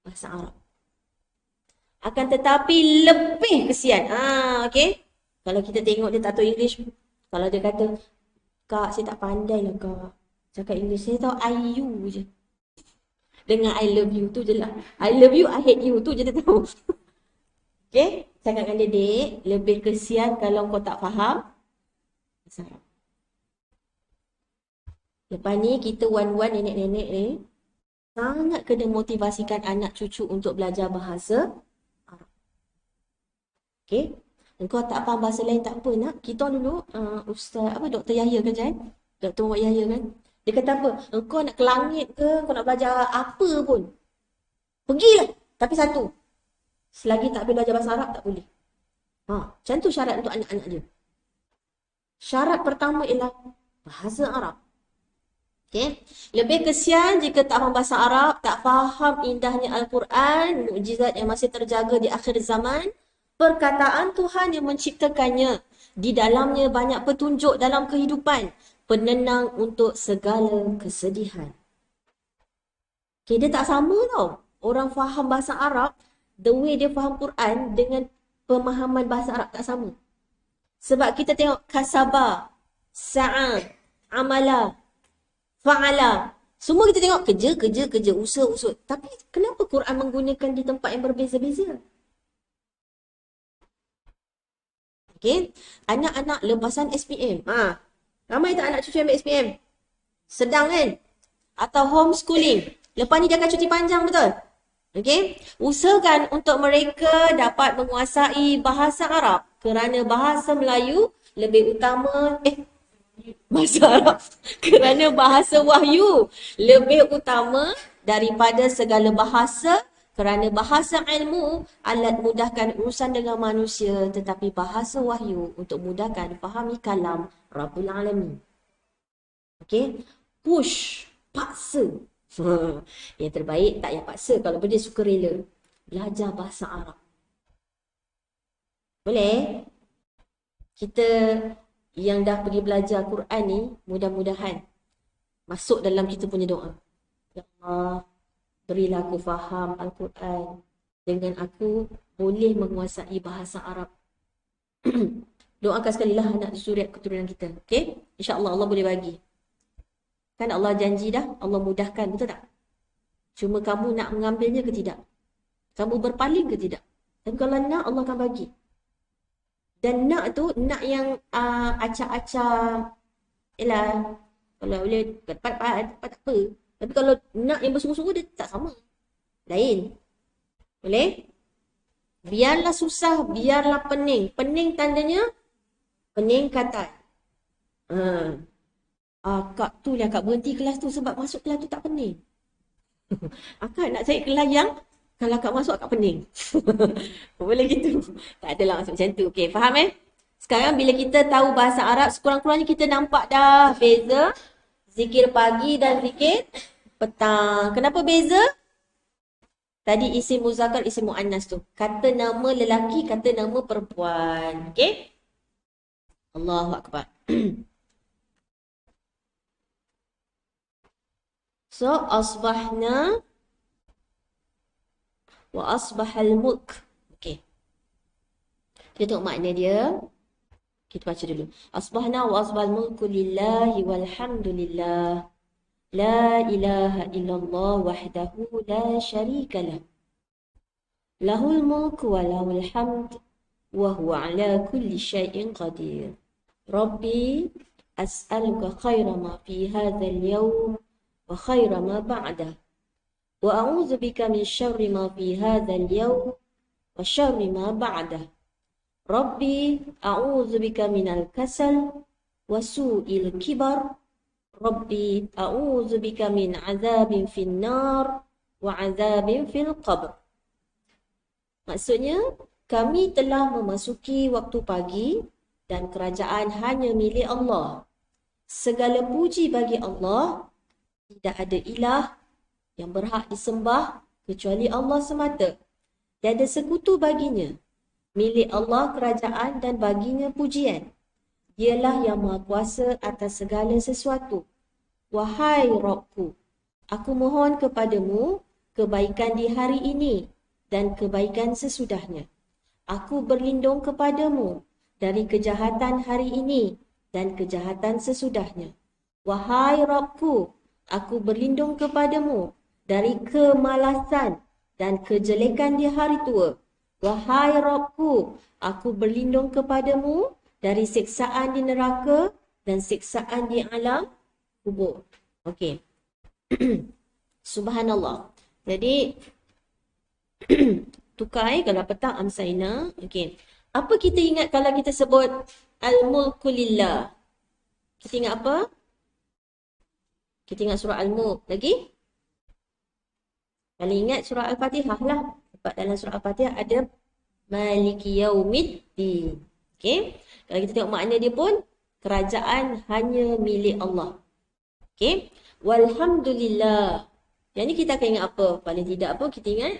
Bahasa Arab. Akan tetapi lebih kesian. Okay? Kalau kita tengok dia tak tahu English, kalau dia kata, Kak, saya tak pandai lah Kak cakap English, saya tahu I you je. Dengan I love you tu je lah. I love you, I hate you tu je dia tahu. Okay? Cakap dengan dia, lebih kesian kalau kau tak faham. Lepas ni, kita wan-wan nenek-nenek ni, sangat kena motivasikan anak cucu untuk belajar bahasa Arab. Okay? Engkau tak faham bahasa lain tak apa nak. Kita dulu Ustaz Dr. Yahya kan Jan? Dr. Muhammad Yahya kan? Dia kata apa? Engkau nak ke langit ke? Kau nak belajar apa pun? Pergilah. Tapi satu. Selagi tak boleh belajar bahasa Arab, tak boleh. Macam tu syarat untuk anak-anak dia. Syarat pertama ialah bahasa Arab. Okay. Lebih kesian jika tak faham bahasa Arab, tak faham indahnya Al-Quran, mukjizat yang masih terjaga di akhir zaman, perkataan Tuhan yang menciptakannya. Di dalamnya banyak petunjuk dalam kehidupan, penenang untuk segala kesedihan. Okay, dia tak sama tau. Orang faham bahasa Arab, the way dia faham Quran dengan pemahaman bahasa Arab tak sama. Sebab kita tengok kasabah, sa'a, amala, fa'ala. Semua kita tengok kerja, usaha. Tapi kenapa Quran menggunakan di tempat yang berbeza-beza? Okay. Anak-anak lepasan SPM. Ramai tak anak cucu ambil SPM? Sedang kan? Atau homeschooling. Lepas ni dia akan cuti panjang, betul? Okay. Usahakan untuk mereka dapat menguasai bahasa Arab. Kerana bahasa Melayu lebih utama, bahasa Arab. Kerana bahasa wahyu lebih utama daripada segala bahasa. Kerana bahasa ilmu alat mudahkan urusan dengan manusia, tetapi bahasa wahyu untuk mudahkan fahami kalam Rabbul Alamin. Okay. Push. Paksa. Yang terbaik tak payah paksa. Kalau dia suka rela. Belajar bahasa Arab. Boleh? Kita yang dah pergi belajar Quran ni, mudah-mudahan masuk dalam kita punya doa. Ya Allah, berilah aku faham Al-Quran dengan aku boleh menguasai bahasa Arab. Doakan sekali lah anak zuriat keturunan kita. Okay? InsyaAllah Allah boleh bagi. Kan Allah janji dah, Allah mudahkan, betul tak? Cuma kamu nak mengambilnya ke tidak? Kamu berpaling ke tidak? Tapi kalau nak, Allah akan bagi. Dan nak tu, nak yang acak-acak, kalau boleh dapat tak apa. Tapi kalau nak yang bersungguh-sungguh, dia tak sama. Lain. Boleh? Biarlah susah, biarlah pening. Pening tandanya, peningkatan. Akak tu lah, akak berhenti kelas tu sebab masuk kelas tu tak pening. Akak nak cari kelas yang kalau akak masuk akak pening. Boleh gitu. Tak adalah maksud macam tu. Okay, faham Sekarang bila kita tahu bahasa Arab, sekurang-kurangnya kita nampak dah beza zikir pagi dan zikir petang. Kenapa beza? Tadi isim muzakkar, isim muannas tu. Kata nama lelaki, kata nama perempuan. Okay? Allahu Akbar. So, asbahna wa asbahal mulk. Okay. Kita tengok makna dia. Kita baca dulu. Asbahna wa asbahal mulku lillahi walhamdulillah. La ilaha illallah wahdahu la syarika lah. Lahul mulku wa lahul hamd. Wa huwa ala kulli syai'in qadir. Rabbi as'aluka khaira ma fi hadzal yawm wa khaira ma ba'dah. Wa a'udzu bika min syarri ma fi hadzal yawm wa syarri ma ba'dah. Rabbi a'udzu bika minal kasal wa su'il kibar. Rabbi a'udzu bika min azabin fin nar wa azabin fil qabr. Maksudnya, kami telah memasuki waktu pagi dan kerajaan hanya milik Allah. Segala puji bagi Allah, tidak ada ilah yang berhak disembah kecuali Allah semata. Tiada sekutu baginya. Milik Allah kerajaan dan baginya pujian. Dialah yang maha kuasa atas segala sesuatu. Wahai Rabbku, aku mohon kepadamu kebaikan di hari ini dan kebaikan sesudahnya. Aku berlindung kepadamu dari kejahatan hari ini dan kejahatan sesudahnya. Wahai Rabbku, aku berlindung kepadamu dari kemalasan dan kejelekan di hari tua. Wahai Rabbku, aku berlindung kepadamu dari siksaan di neraka dan siksaan di alam kubur. Okey. Subhanallah. Jadi, tukar kalau petang amsaina. Okey. Apa kita ingat kalau kita sebut al-mulku lillah? Kita ingat apa? Kita ingat surah Al-Mulk. Lagi? Kalau ingat surah Al-Fatihah lah. Sebab dalam surah Al-Fatihah ada Maliki Yaumiddin. Okey. Kalau kita tengok makna dia pun, kerajaan hanya milik Allah. Okey. Walhamdulillah. Yang ni kita akan ingat apa? Paling tidak apa? Kita ingat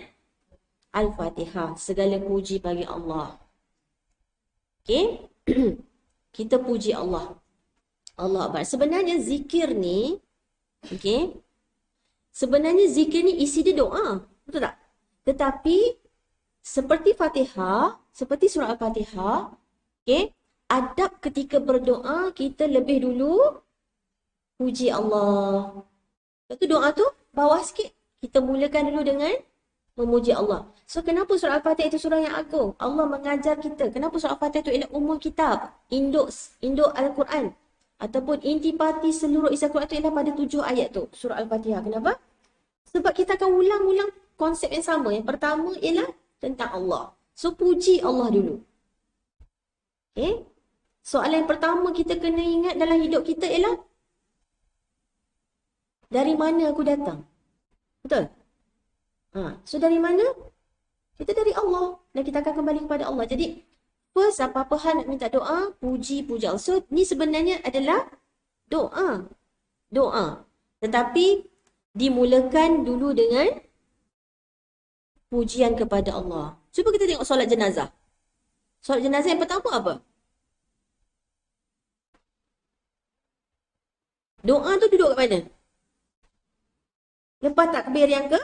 Al-Fatihah. Segala puji bagi Allah. Okey. Kita puji Allah. Allah Akbar. Sebenarnya zikir ni, okey. Sebenarnya zikir ni isi dia doa. Betul tak? Tetapi seperti Fatihah, seperti surah Al-Fatihah, okey, adab ketika berdoa kita lebih dulu puji Allah. Lepas tu doa tu bawah sikit. Kita mulakan dulu dengan memuji Allah. So kenapa surah Al-Fatihah itu surah yang agung? Allah mengajar kita. Kenapa surah Al-Fatihah itu ialah umul kitab, induk Al-Quran, ataupun intipati seluruh isi Al-Quran itu ialah pada 7 ayat tu, surah Al-Fatihah. Kenapa? Sebab kita akan ulang-ulang konsep yang sama. Yang pertama ialah tentang Allah. So puji Allah dulu. Okay? Soalan yang pertama kita kena ingat dalam hidup kita ialah, dari mana aku datang? Betul? So dari mana? Kita dari Allah. Dan kita akan kembali kepada Allah. Jadi, first apa-apa hal nak minta doa, puji Allah. So, ni sebenarnya adalah doa. Doa. Tetapi, dimulakan dulu dengan pujian kepada Allah. Cuba kita tengok solat jenazah. Solat jenazah yang pertama apa? Doa tu duduk kat mana? Lepas takbir yang ke?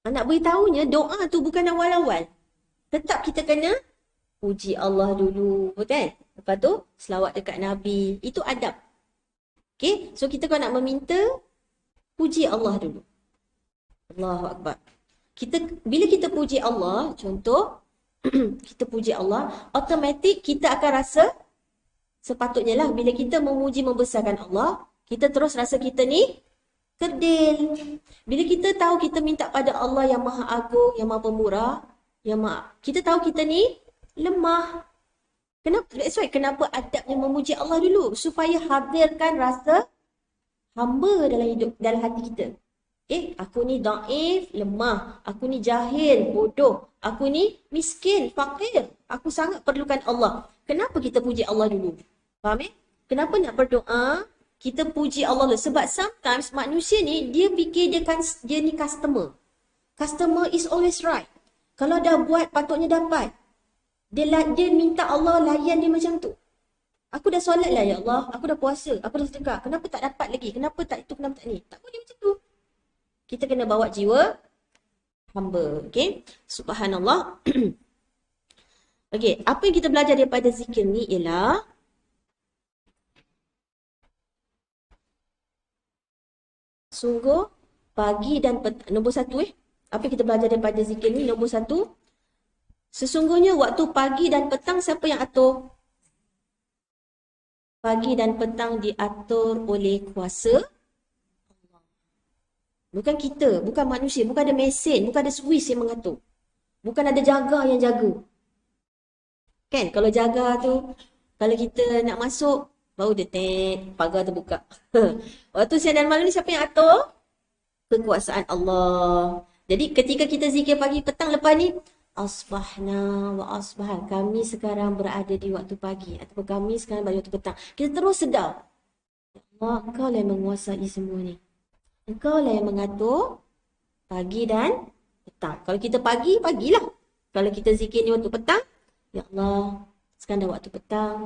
Nak beritahunya doa tu bukan awal-awal. Tetap kita kena puji Allah dulu. Betul? Lepas tu selawat dekat Nabi. Itu adab. Okay? So kita kalau nak meminta, puji Allah dulu. Allahu Akbar. Bila kita puji Allah, contoh, kita puji Allah, automatik kita akan rasa, sepatutnya lah bila kita memuji membesarkan Allah, kita terus rasa kita ni kerdil. Bila kita tahu kita minta pada Allah yang maha agung, yang maha pemurah, kita tahu kita ni lemah. Kenapa adabnya memuji Allah dulu? Supaya hadirkan rasa hamba dalam hidup, dalam hati kita. Aku ni daif, lemah. Aku ni jahil, bodoh. Aku ni miskin, fakir. Aku sangat perlukan Allah. Kenapa kita puji Allah dulu? Faham Kenapa nak berdoa? Kita puji Allah dulu. Sebab sometimes manusia ni, dia fikir dia ni customer. Customer is always right. Kalau dah buat, patutnya dapat. Dia minta Allah layan dia macam tu. Aku dah solat lah ya Allah. Aku dah puasa. Aku dah sedekah. Kenapa tak dapat lagi? Kenapa tak itu? Kenapa tak ni? Tak boleh macam tu. Kita kena bawa jiwa hamba. Okay. Subhanallah. Okay. Apa yang kita belajar daripada zikir ni ialah, sungguh pagi dan petang. Nombor satu apa yang kita belajar daripada zikir ni? Nombor satu, sesungguhnya waktu pagi dan petang siapa yang atur? Pagi dan petang diatur oleh kuasa Allah. Bukan kita, bukan manusia, bukan ada mesin, bukan ada Swiss yang mengatur. Bukan ada jaga yang jaga. Kan, kalau jaga tu, kalau kita nak masuk, baru dia pagar terbuka. Waktu siang dan malam ni siapa yang atur? Kekuasaan Allah. Jadi ketika kita zikir pagi petang, lepas ni asbahna wa asbah, kami sekarang berada di waktu pagi, ataupun kami sekarang berada di waktu petang. Kita terus sedar, ya Allah, Engkau lah yang menguasai semua ni. Engkau lah yang mengatur pagi dan petang. Kalau kita pagi, pagilah. Kalau kita zikir ni waktu petang, ya Allah, sekarang dah waktu petang,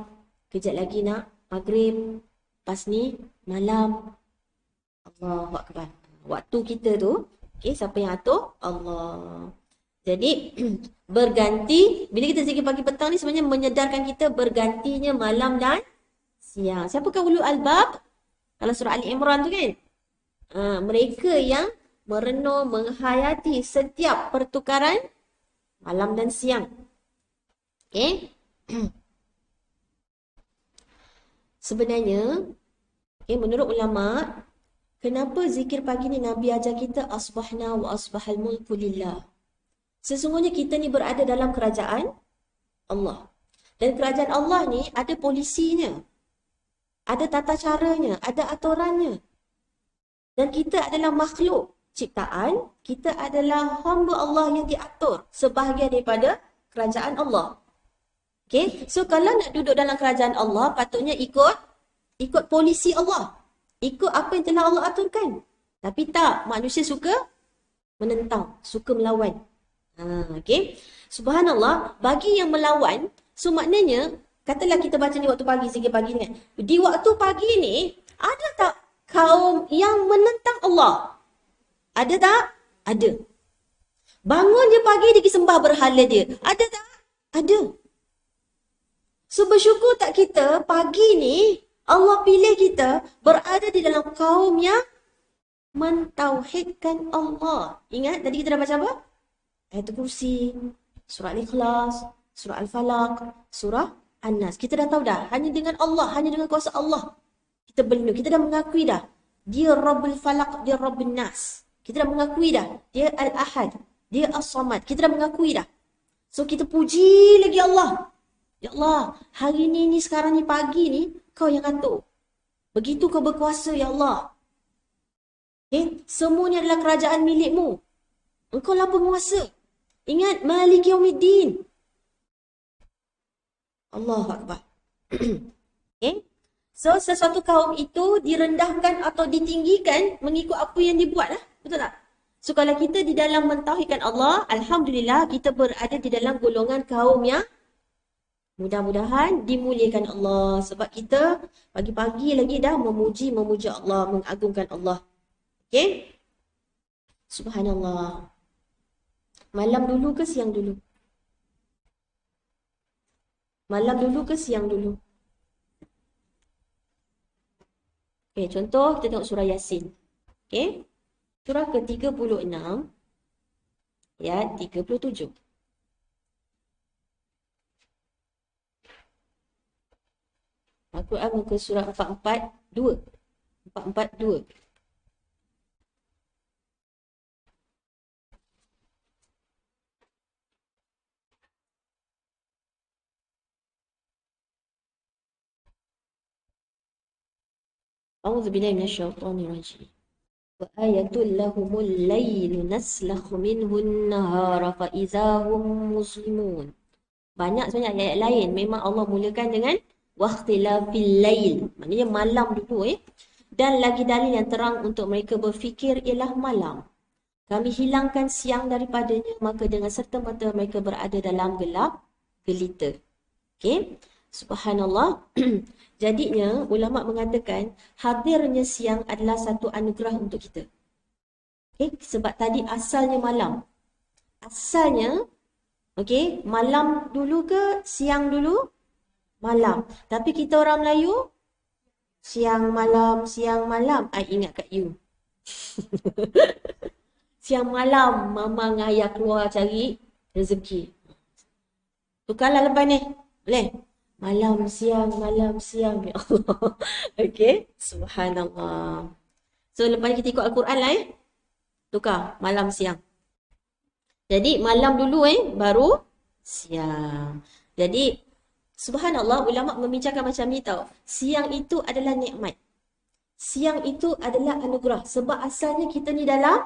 kejap lagi nak maghrib, lepas ni malam. Allahu Akbar. Waktu kita tu, siapa yang atur? Allah. Jadi, berganti, bila kita zikir pagi petang ni sebenarnya menyedarkan kita bergantinya malam dan siang. Siapakah ulul albab? Kalau surah Ali Imran tu kan? Mereka yang merenung, menghayati setiap pertukaran malam dan siang. Okay? Sebenarnya, menurut ulama, kenapa zikir pagi ni Nabi ajar kita asbahna wa asbahal mulku lillah? Sesungguhnya kita ni berada dalam kerajaan Allah. Dan kerajaan Allah ni ada polisinya, ada tata caranya, ada aturannya. Dan kita adalah makhluk ciptaan, kita adalah hamba Allah yang diatur sebahagian daripada kerajaan Allah. Okay, so kalau nak duduk dalam kerajaan Allah, patutnya ikut polisi Allah. Ikut apa yang telah Allah aturkan. Tapi tak, manusia suka menentang, suka melawan. Okay. Subhanallah, bagi yang melawan, so maknanya, katalah kita baca ni waktu pagi, sikit pagi ni. Di waktu pagi ni, ada tak kaum yang menentang Allah? Ada tak? Ada. Bangun je pagi, dia pergi sembah berhala dia. Ada tak? Ada. So bersyukur tak kita, pagi ni, Allah pilih kita berada di dalam kaum yang mentauhidkan Allah. Ingat tadi kita dah baca apa? Ayatul Kursi, surah Al-Ikhlas, surah Al-Falaq, surah An-Nas. Kita dah tahu dah, hanya dengan Allah, hanya dengan kuasa Allah kita berlindung. Kita dah mengakui dah, dia Rabbul Falaq, dia Rabbul Nas. Kita dah mengakui dah, dia Al-Ahad, dia As-Samad. Kita dah mengakui dah. So kita puji lagi Allah. Ya Allah, hari ni sekarang ni, pagi ni, kau yang atur. Begitu kau berkuasa, Ya Allah. Okay? Semua ni adalah kerajaan milikmu. Engkau lah penguasa. Ingat, Malik Yaumiddin. Allahu Akbar. Okay? So, sesuatu kaum itu direndahkan atau ditinggikan mengikut apa yang dibuat lah. Betul tak? So, kalau kita di dalam mentauhidkan Allah, Alhamdulillah, kita berada di dalam golongan kaum yang mudah-mudahan dimuliakan Allah. Sebab kita pagi-pagi lagi dah memuji Allah, mengagungkan Allah. Okay? Subhanallah. Malam dulu ke siang dulu? Malam dulu ke siang dulu? Okay, contoh kita tengok surah Yasin. Okay? Surah ke-36, ayat 37. Al-Quran muka surah 442. 442. A'udzu billahi minasyaitonir rajim. Wa ayatul lahumul lailu naslakhu minhun nahara fa idzahum muslimun. Banyak sebenarnya ayat lain memang Allah mulakan dengan waqtilafil lail. Maknanya malam dulu Dan lagi dalil yang terang untuk mereka berfikir ialah malam. Kami hilangkan siang daripadanya, maka dengan serta-merta mereka berada dalam gelap gelita. Okey. Subhanallah. Jadinya ulama mengatakan hadirnya siang adalah satu anugerah untuk kita. Okay? Sebab tadi asalnya malam. Asalnya, okay, malam dulu ke siang dulu? Malam. Tapi kita orang Melayu, siang malam. I ingat kat you. Siang malam, mama dengan ayah keluar cari rezeki. Tukarlah lepas ni. Boleh? Malam, siang, ya Allah. Okay, subhanallah. So, lepas ni kita ikut Al-Quran lah Tukar, malam, siang. Jadi, malam dulu baru siang. Jadi, subhanallah, ulama membincangkan macam ni tau. Siang itu adalah nikmat. Siang itu adalah anugerah. Sebab asalnya kita ni dalam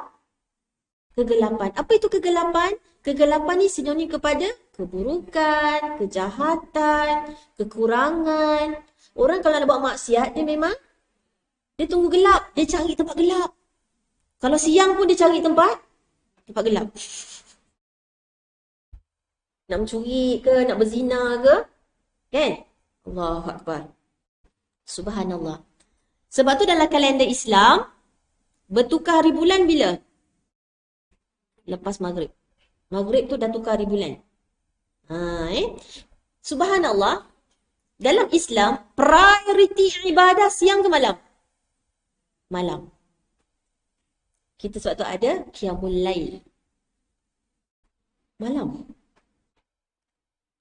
kegelapan. Apa itu kegelapan? Kegelapan ni sinonim kepada keburukan, kejahatan, kekurangan. Orang kalau nak buat maksiat, dia memang dia tunggu gelap, dia cari tempat gelap. Kalau siang pun dia cari tempat gelap. Nak mencuri ke, nak berzina ke, kan? Allahu Akbar. Subhanallah. Sebab tu dalam kalender Islam, bertukar hari bulan bila? Lepas maghrib. Maghrib tu dah tukar hari bulan. Subhanallah. Dalam Islam, priority ibadah siang ke malam? Malam. Kita sebab tu ada Qiyamul Lail. Malam.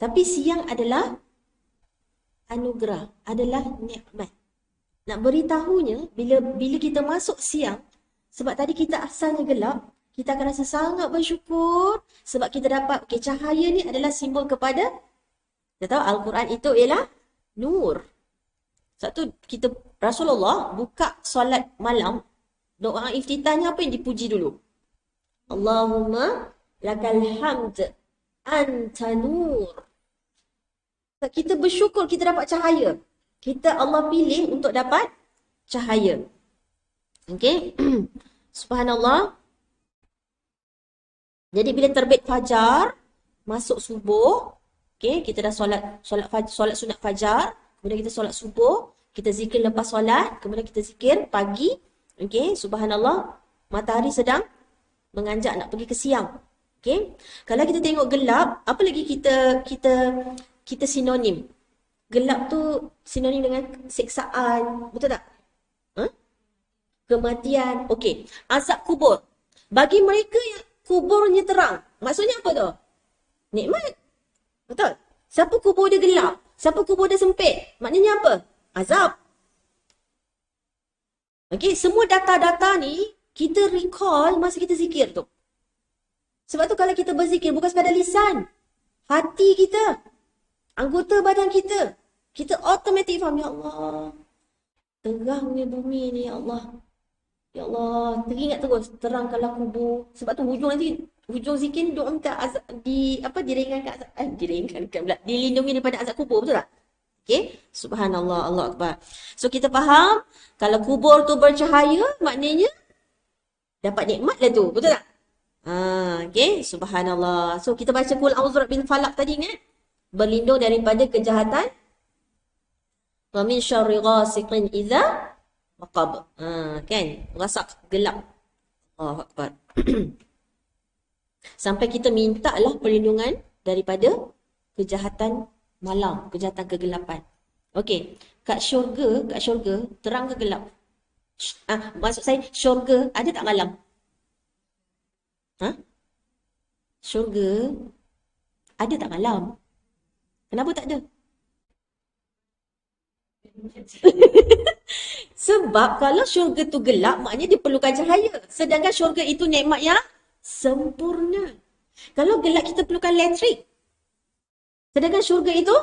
Tapi siang adalah anugerah, adalah nikmat. Nak beritahunya, bila kita masuk siang, sebab tadi kita asalnya gelap, kita akan rasa sangat bersyukur sebab kita dapat, cahaya ni adalah simbol kepada Kita tahu Al-Quran itu ialah nur. Satu, kita Rasulullah buka solat malam, doa iftitahnya apa yang dipuji dulu? Allahumma lakal hamd anta nur. Kita bersyukur kita dapat cahaya. Allah pilih untuk dapat cahaya. Okey. Subhanallah. Jadi bila terbit fajar, masuk subuh, okey, kita dah solat sunat fajar, kemudian kita solat subuh, kita zikir lepas solat, kemudian kita zikir pagi. Okey, subhanallah, matahari sedang menganjak nak pergi ke siang. Okey. Kalau kita tengok gelap, apa lagi kita sinonim? Gelap tu sinonim dengan siksaan, betul tak? Kematian. Okey. Azab kubur. Bagi mereka yang kuburnya terang, maksudnya apa tu? Nikmat. Betul? Siapa kubur dia gelap? Siapa kubur dia sempit? Maknanya apa? Azab. Okey, semua data-data ni kita recall masa kita zikir tu. Sebab tu kalau kita berzikir bukan sekadar lisan, hati kita, anggota badan kita automatik faham, ya Allah, terangnya bumi ni, ya Allah. Ya Allah, teringat terus, terangkanlah kubur. Sebab tu hujung zikir ni doa minta azab, diringankan azab, diringankan pula, dilindungi daripada azab kubur, betul tak? Okey, subhanallah, Allah Akbar. So kita faham, kalau kubur tu bercahaya, maknanya dapat nikmat lah tu, betul tak? Okey, subhanallah. So kita baca Qul a'udzu birabbil falaq tadi, ingat? Berlindung daripada kejahatan. Wa min syarri ghasiqin idza waqab. Kan? Ghasak, gelap. Allahu Akbar. Sampai kita minta lah perlindungan daripada kejahatan malam, kejahatan kegelapan. Okey, kat syurga terang ke gelap? Maksud saya, syurga ada tak malam? Syurga ada tak malam? Kenapa tak ada? Sebab kalau syurga tu gelap, maknanya dia perlukan cahaya. Sedangkan syurga itu nikmat yang sempurna. Kalau gelap, kita perlukan elektrik. Sedangkan syurga itu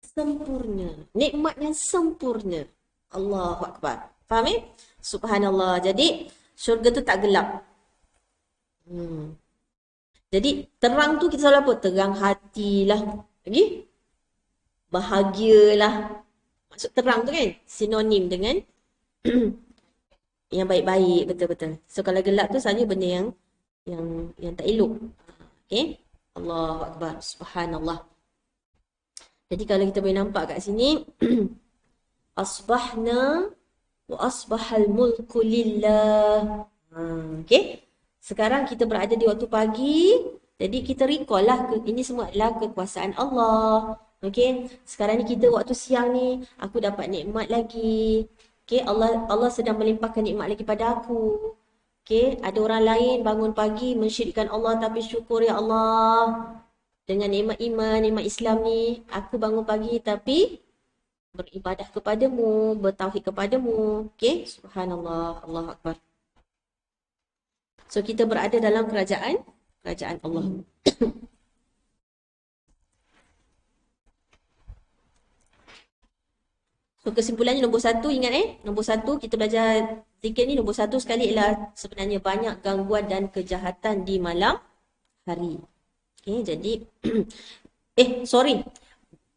sempurna. Nikmat yang sempurna. Allahu Akbar. Faham Subhanallah. Jadi, syurga tu tak gelap. Jadi, terang tu kita selalu apa? Terang hatilah. Lagi? Bahagialah. Maksud terang tu kan? Sinonim dengan yang baik-baik, betul-betul. So kalau gelap tu sebenarnya benda yang tak elok. Okey? Allahu Akbar. Subhanallah. Jadi kalau kita boleh nampak kat sini, asbahna wa asbahal mulku lillah. Okey? Sekarang kita berada di waktu pagi, jadi kita recall lah, ini semua adalah kekuasaan Allah. Okey, sekarang ni kita waktu siang ni, aku dapat nikmat lagi. Okey, Allah sedang melimpahkan nikmat lagi pada aku. Okey, ada orang lain bangun pagi mensyirikkan Allah, tapi syukur ya Allah. Dengan nikmat iman, nikmat Islam ni, aku bangun pagi tapi beribadah kepadamu, bertauhid kepadamu. Okey, subhanallah, Allahu Akbar. So kita berada dalam kerajaan Allah. So kesimpulannya nombor satu, ingat nombor satu kita belajar zikir ni, nombor satu sekali ialah sebenarnya banyak gangguan dan kejahatan di malam hari. Okay, jadi sorry.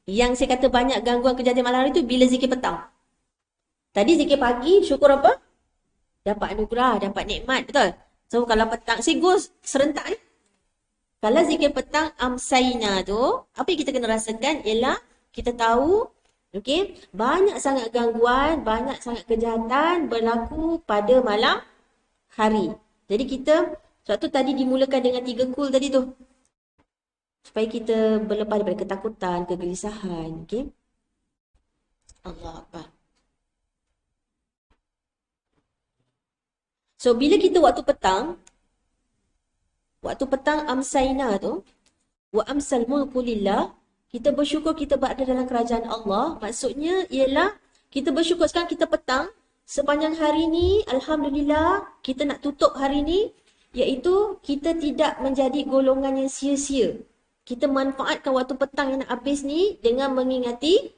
Yang saya kata banyak gangguan kejahatan malam hari tu bila zikir petang. Tadi zikir pagi, syukur apa? Dapat anugerah, dapat nikmat, betul? So kalau petang, saya go serentak ni. Kalau zikir petang amsaina tu, apa yang kita kena rasakan ialah kita tahu, okey, banyak sangat gangguan, banyak sangat kejahatan berlaku pada malam hari. Jadi kita, sebab tu tadi dimulakan dengan 3 kul tadi tu. Supaya kita berlepas daripada ketakutan, kegelisahan, okey. Allah Akbar. So, bila kita waktu petang amsaina tu, wa amsal mulku lillah, kita bersyukur kita berada dalam kerajaan Allah. Maksudnya ialah kita bersyukur sekarang kita petang, sepanjang hari ni, alhamdulillah, kita nak tutup hari ni, iaitu kita tidak menjadi golongan yang sia-sia. kita manfaatkan waktu petang yang nak habis ni dengan mengingati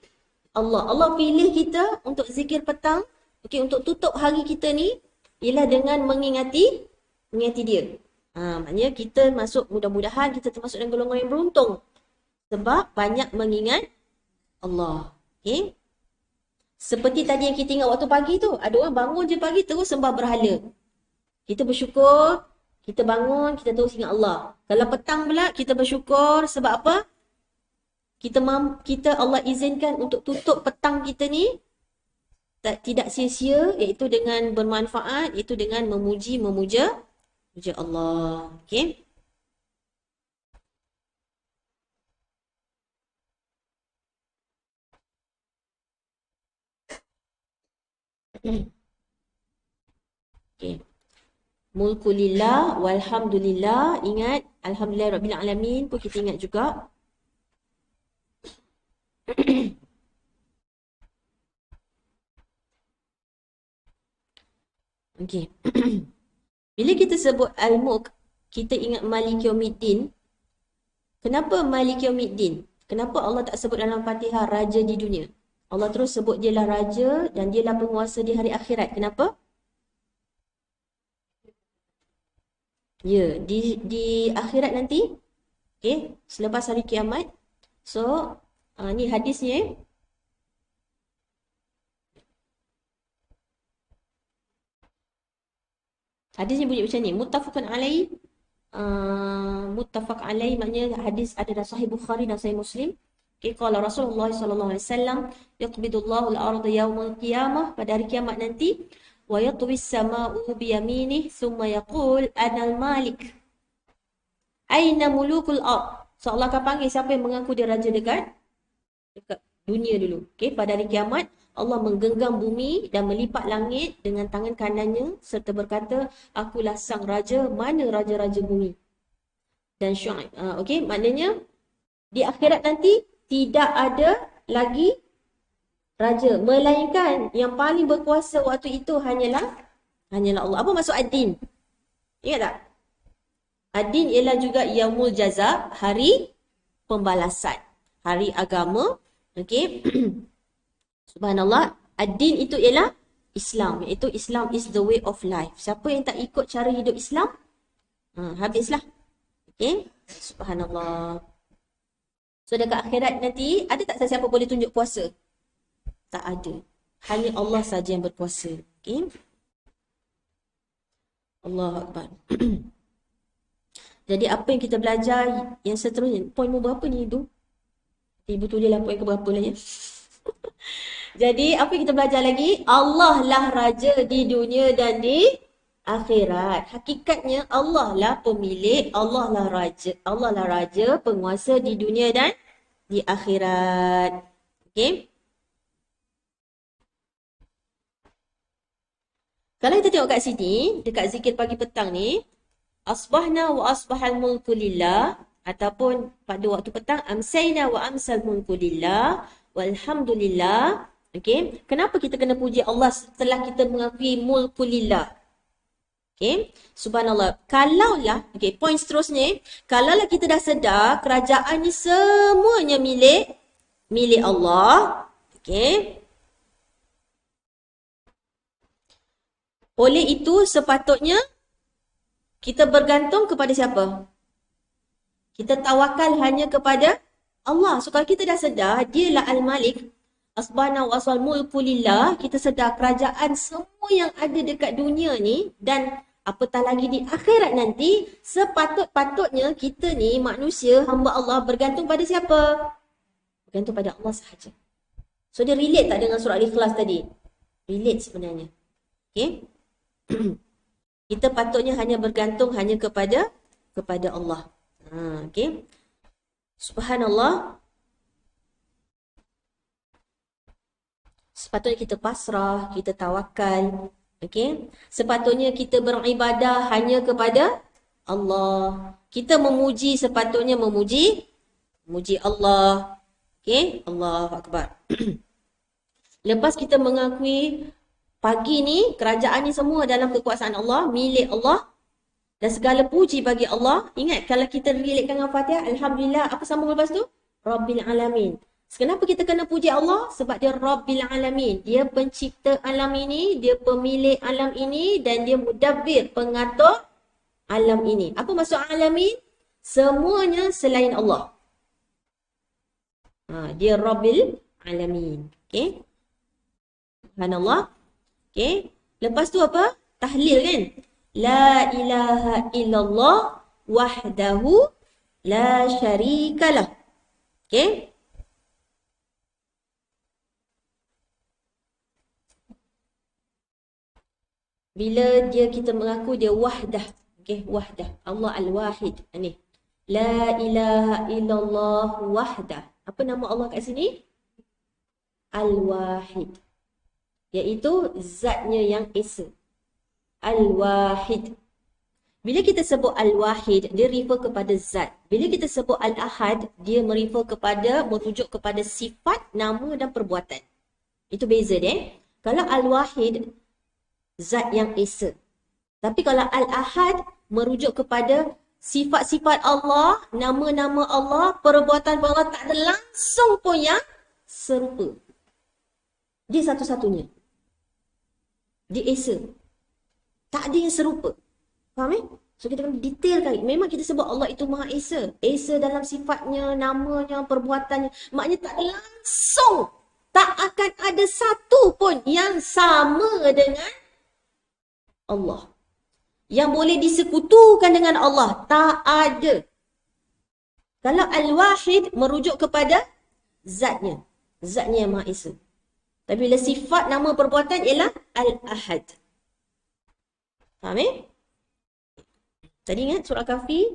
Allah. Allah pilih kita untuk zikir petang, okey, untuk tutup hari kita ni ialah dengan mengingati dia. Maknanya kita masuk, mudah-mudahan kita termasuk dalam golongan yang beruntung sebab banyak mengingat Allah. Okey. Seperti tadi yang kita ingat waktu pagi tu, ada orang bangun je pagi terus sembah berhala. Kita bersyukur, kita bangun, kita terus ingat Allah. Kalau petang pula, kita bersyukur sebab apa? Kita Allah izinkan untuk tutup petang kita ni tidak sia-sia, iaitu dengan bermanfaat, iaitu dengan memuja Allah. Okey. Okay. Mulkulillah walhamdulillah. Ingat, alhamdulillah rabbil alamin pun kita ingat juga. Okey. Bila kita sebut al-mulk, kita ingat Malik Yaumiddin. Kenapa Malik Yaumiddin? Kenapa Allah tak sebut dalam Fatihah raja di dunia? Allah terus sebut dialah raja dan dialah penguasa di hari akhirat. Kenapa? Ya, di akhirat nanti, okay, selepas hari kiamat. So, ni hadisnya. Hadisnya bunyi macam ni. Muttafaqun alaih. Muttafaq alaih maknanya hadis ada dalam Sahih Bukhari dan Sahih Muslim. Okay, qala Rasulullah sallallahu alaihi wasallam, yaqbidullahu al-ardha yawmal qiyamah, pada hari kiamat nanti, wa yatwis sama'u bi yaminih thumma yaqul ana al-malik. Aina mulukul ard? So Allah akan panggil siapa yang mengaku dia raja dekat dunia dulu. Okay, pada hari kiamat Allah menggenggam bumi dan melipat langit dengan tangan kanannya serta berkata, akulah sang raja, mana raja-raja bumi? Dan Syuaib. Okey, maknanya di akhirat nanti tidak ada lagi raja, melainkan yang paling berkuasa waktu itu hanyalah Allah. Apa maksud ad-din? Ingat tak? Ad-din ialah juga yaumul jaza, hari pembalasan, hari agama. Okey. Subhanallah, ad-din itu ialah Islam, iaitu Islam is the way of life. Siapa yang tak ikut cara hidup Islam, habislah. Okey. Subhanallah. So dekat akhirat nanti, ada tak siapa boleh tunjuk puasa? Tak ada. Hanya Allah saja yang berkuasa. Okay? Allahu Akbar. Jadi apa yang kita belajar yang seterusnya? Poin berapa ni Ibu? Ibu tulislah poin ke berapa lah ya. Jadi apa yang kita belajar lagi? Allah lah raja di dunia dan di akhirat. Hakikatnya Allah lah pemilik, Allah lah raja, penguasa di dunia dan di akhirat. Okey. Kalau kita tengok kat sini, dekat zikir pagi petang ni, asbahna wa asbahal mulku lillah, ataupun pada waktu petang, amsayna wa amsal mulku lillah, walhamdulillah. Okey. Kenapa kita kena puji Allah setelah kita mengakui mulku lillah? Okay. Subhanallah. Kalaulah, okay, poin seterusnya, kalaulah kita dah sedar kerajaan ni semuanya milik Allah. Okay. Oleh itu sepatutnya kita bergantung kepada siapa? Kita tawakal hanya kepada Allah. So kalau kita dah sedar dialah Al-Malik, asbana wa asal mulku lillah, kita sedar kerajaan semua yang ada dekat dunia ni dan apatah lagi di akhirat nanti, sepatut-patutnya kita ni manusia, hamba Allah bergantung pada siapa? Bergantung pada Allah sahaja. So dia relate tak dengan surah Al-Ikhlas tadi? Relate sebenarnya. Okay? Kita patutnya hanya bergantung hanya kepada Allah. Okay? Subhanallah. Sepatutnya kita pasrah, kita tawakal. Okay? Sepatutnya kita beribadah hanya kepada Allah. Kita memuji, sepatutnya memuji Allah. Okay? Allahu Akbar. Lepas kita mengakui pagi ni, kerajaan ni semua dalam kekuasaan Allah, milik Allah. Dan segala puji bagi Allah. Ingat kalau kita relatekan dengan Fatihah, Alhamdulillah, apa sambung lepas tu? Rabbil Alamin. Kenapa kita kena puji Allah? Sebab dia Rabbil Alamin. Dia pencipta alam ini, dia pemilik alam ini, dan dia mudabbir, pengatur alam ini. Apa maksud alamin? Semuanya selain Allah. Dia Rabbil Alamin. Okay. Subhanallah. Okay. Lepas tu apa? Tahlil kan? La ilaha illallah wahdahu la syarikalah. Okay. Bila kita mengaku dia wahdah. Okay, wahdah. Allah al-wahid. Ni. La ilaha illallah wahdah. Apa nama Allah kat sini? Al-wahid. Iaitu zatnya yang esa. Al-wahid. Bila kita sebut al-wahid, dia refer kepada zat. Bila kita sebut al-ahad, dia merujuk kepada sifat, nama dan perbuatan. Itu beza dia. Kalau al-wahid, zat yang esa. Tapi kalau al-ahad, merujuk kepada sifat-sifat Allah, nama-nama Allah, perbuatan Allah, tak ada langsung pun yang serupa. Dia satu-satunya. Dia esa. Tak ada yang serupa. Faham eh? So kita kena detail kali. Memang kita sebut Allah itu Maha Esa. Esa dalam sifatnya, namanya, perbuatannya. Maknanya tak ada langsung. Tak akan ada satu pun yang sama dengan Allah. Yang boleh disekutukan dengan Allah. Tak ada. Kalau Al-Wahid merujuk kepada zatnya. Zatnya yang Maha Esa. Tapi bila sifat, nama, perbuatan ialah Al-Ahad. Faham eh? Tadi ingat surah Kahfi?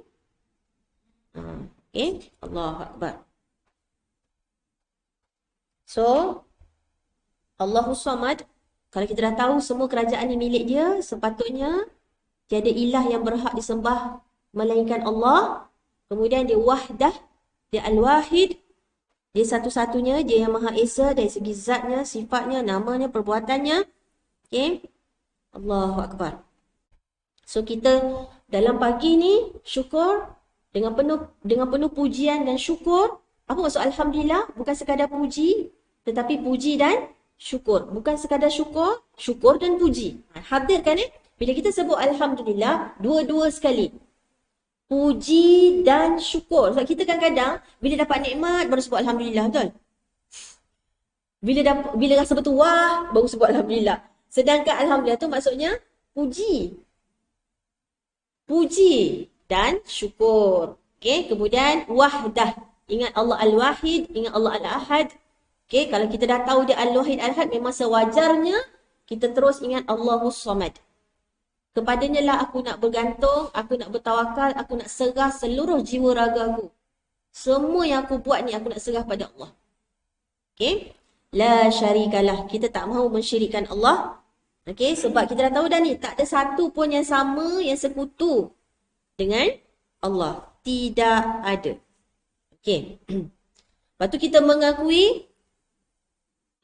Okay. Allahu Akbar. So, Allahus Samad. Kalau kita dah tahu semua kerajaan ni milik dia, sepatutnya tiada ilah yang berhak disembah melainkan Allah. Kemudian dia wahdah, dia al-wahid. Dia satu-satunya, dia yang Maha Esa dari segi zatnya, sifatnya, namanya, perbuatannya. Okay. Allahu Akbar. So kita dalam pagi ni syukur dengan penuh pujian dan syukur. Apa maksud alhamdulillah? Bukan sekadar puji, tetapi puji dan syukur. Bukan sekadar syukur, syukur dan puji. Hadirkan bila kita sebut alhamdulillah, dua-dua sekali. Puji dan syukur. Sebab kita kadang-kadang bila dapat nikmat baru sebut alhamdulillah, betul? Bila rasa bertuah baru sebut alhamdulillah. Sedangkan alhamdulillah tu maksudnya puji. Puji dan syukur. Okay, kemudian wahdah. Ingat Allah Al-Wahid, ingat Allah Al-Ahad. Okay, kalau kita dah tahu dia Al-Wahid Al-Ahad, memang sewajarnya kita terus ingat Allahus Samad. Kepadanya lah aku nak bergantung, aku nak bertawakal, aku nak serah seluruh jiwa raga aku. Semua yang aku buat ni aku nak serah pada Allah. Okay, la syarikalah. Kita tak mahu mensyirikkan Allah. Okey, sebab kita dah tahu dah ni, tak ada satu pun yang sama, yang sekutu dengan Allah. Tidak ada. Okey. Lepas tu kita mengakui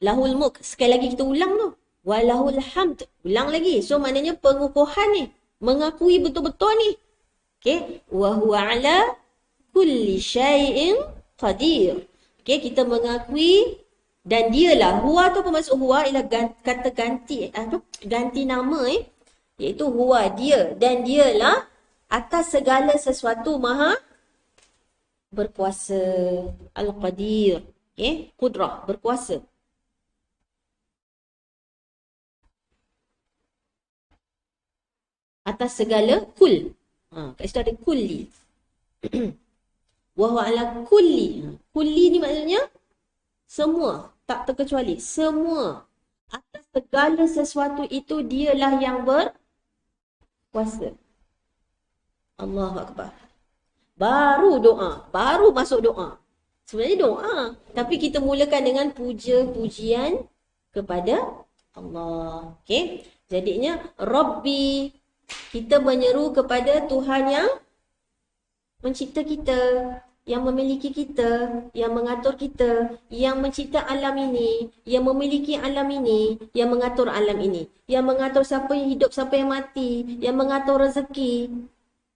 lahul mulk. Sekali lagi kita ulang tu. Walahul hamd. Ulang lagi. So maknanya pengukuhan ni. Mengakui betul-betul ni. Okey. Wa huwa ala kulli syai'in qadir. Okey, kita mengakui. Dan dialah, huwa tu apa maksud huwa? Ialah kata ganti, ganti nama iaitu huwa, dia. Dan dialah atas segala sesuatu maha berkuasa. Al-Qadir. Okay? Qudrah, berkuasa. Atas segala kul. Kat situ ada kulli. Wa huwa ala kulli. Kulli ni maksudnya semua. Tak terkecuali. Semua. Atas segala sesuatu itu dialah yang berkuasa. Allahu Akbar. Baru doa. Baru masuk doa. Sebenarnya doa. Tapi kita mulakan dengan puja-pujian kepada Allah. Okay. Jadinya Rabbi. Kita menyeru kepada Tuhan yang mencipta kita. Yang memiliki kita, yang mengatur kita, yang mencipta alam ini, yang memiliki alam ini, yang mengatur alam ini, yang mengatur siapa yang hidup, siapa yang mati, yang mengatur rezeki.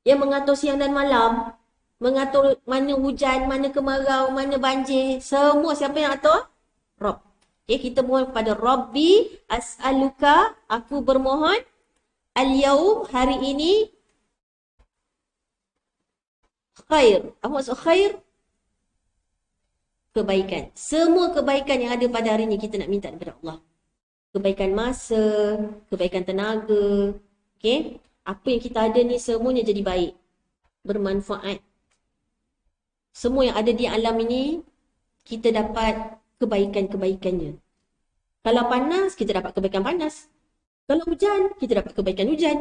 Yang mengatur siang dan malam. Mengatur mana hujan, mana kemarau, mana banjir. Semua siapa yang atur? Rob. Okay, kita mohon kepada Rabbi as'aluka, aku bermohon al-yaum, hari ini, khair. Apa maksud khair? Kebaikan. Semua kebaikan yang ada pada hari ini kita nak minta daripada Allah. Kebaikan masa, kebaikan tenaga. Okay? Apa yang kita ada ni semuanya jadi baik. Bermanfaat. Semua yang ada di alam ini, kita dapat kebaikan-kebaikannya. Kalau panas, kita dapat kebaikan panas. Kalau hujan, kita dapat kebaikan hujan.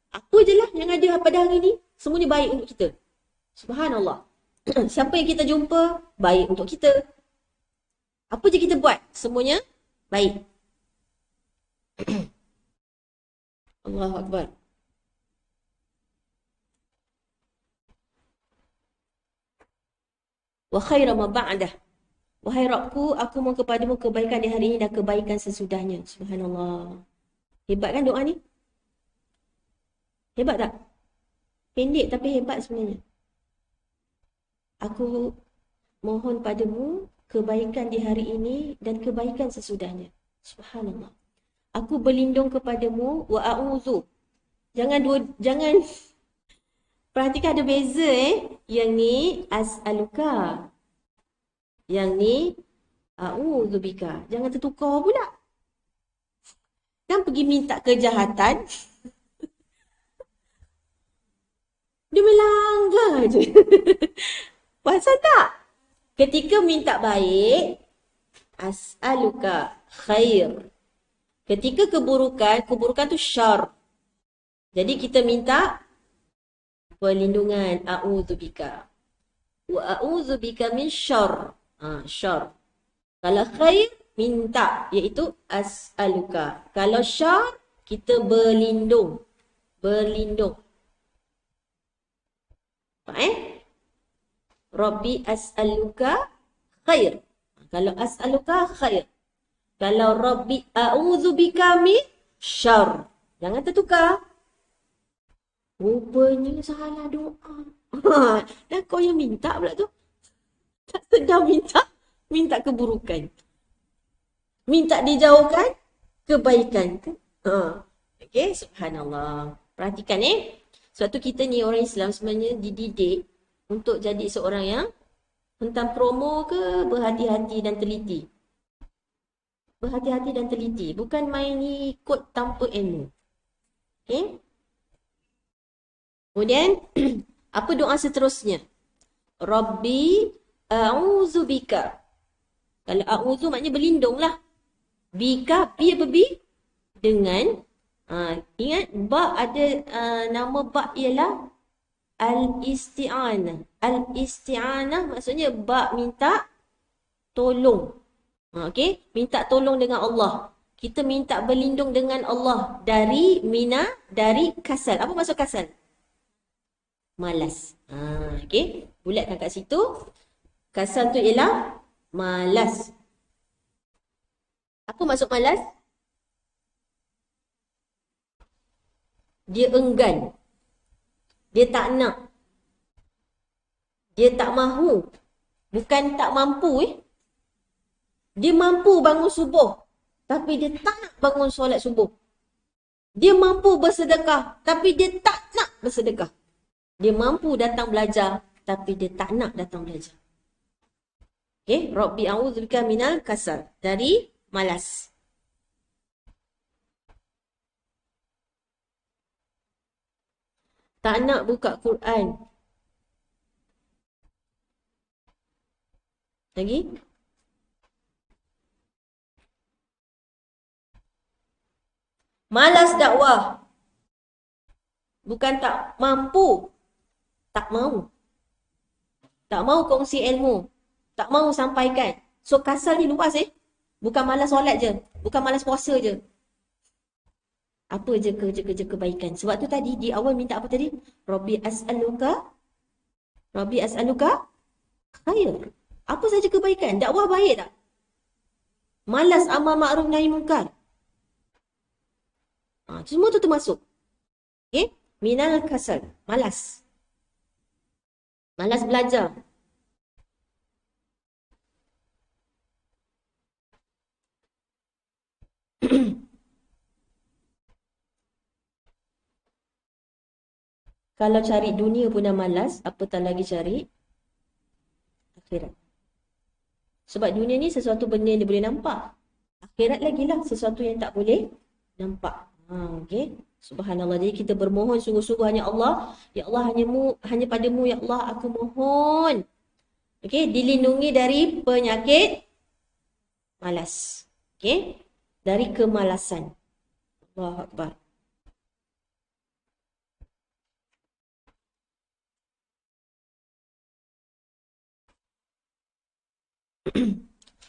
Apa je lah yang ada pada hari ini, semuanya baik untuk kita. Subhanallah. Siapa yang kita jumpa, baik untuk kita. Apa je kita buat, semuanya baik. Allahu Akbar. Wa khaira ma ba'dah. Wahai Rabbku, aku mohon kepadamu kebaikan di hari ini dan kebaikan sesudahnya. Subhanallah. Hebat kan doa ni? Hebat tak? Pendek tapi hebat sebenarnya. Aku mohon padamu kebaikan di hari ini dan kebaikan sesudahnya. Subhanallah. Aku berlindung kepadamu wa a'udzu. Jangan perhatikan ada beza Yang ni as'aluka. Yang ni a'udzubika. Jangan tertukar pula. Kan pergi minta kejahatan. Dia melanggar je. Pasal tak? Ketika minta baik, as'aluka khair. Ketika keburukan tu syar. Jadi kita minta perlindungan, a'udzubika. Wa a'udzubika min syar. Syar. Kalau khair, minta, iaitu as'aluka. Kalau syar, kita berlindung. Berlindung. Rabbi as'aluka khair. Kalau as'aluka khair. Kalau Rabbi a'udzubika min syar. Jangan tertukar. Rupanya salah doa. Dan kau yang minta pula tu. Tak sedar minta keburukan. Minta dijauhkan kebaikan. Okay, subhanallah. Perhatikan Sebab tu kita ni orang Islam sebenarnya dididik untuk jadi seorang yang hentam promo ke berhati-hati dan teliti. Berhati-hati dan teliti. Bukan main ikut tanpa ilmu. Okay. Kemudian, apa doa seterusnya? Rabbi a'udzubika. Kalau a'udzu maknanya berlindung lah. Bika, bi apa bi? Dengan. Ingat, ba ada nama ba ialah al-isti'anah. Al-isti'anah maksudnya ba minta tolong. Okay? Minta tolong dengan Allah. Kita minta berlindung dengan Allah dari kasal. Apa maksud kasal? Malas. Okay? Bulatkan kat situ. Kasal tu ialah malas. Apa maksud malas? Dia enggan. Dia tak nak. Dia tak mahu. Bukan tak mampu Dia mampu bangun subuh. Tapi dia tak nak bangun solat subuh. Dia mampu bersedekah. Tapi dia tak nak bersedekah. Dia mampu datang belajar. Tapi dia tak nak datang belajar. Okay. Rabbi a'udzubika minal kasal. Dari malas. Tak nak buka Quran. Lagi? Malas dakwah. Bukan tak mampu. Tak mau. Tak mau kongsi ilmu. Tak mau sampaikan. So kasal ni luas Bukan malas solat je. Bukan malas puasa je. Apa je kerja-kerja kebaikan. Sebab tu tadi di awal minta apa tadi? Rabbi as'aluka khair. Apa saja kebaikan? Dakwah baik tak? Malas amal ma'ruf nahi mungkar. Semua tu termasuk. Okay? Minal kasal. Malas. Malas belajar. Kalau cari dunia pun dah malas, apatah lagi cari akhirat. Sebab dunia ni sesuatu benda yang dia boleh nampak. Akhirat lagi lah sesuatu yang tak boleh nampak. Okay. Subhanallah. Jadi kita bermohon sungguh-sungguh hanya Allah. Ya Allah, hanya padamu ya Allah aku mohon. Okay. Dilindungi dari penyakit malas. Okay. Dari kemalasan. Allahu Akbar.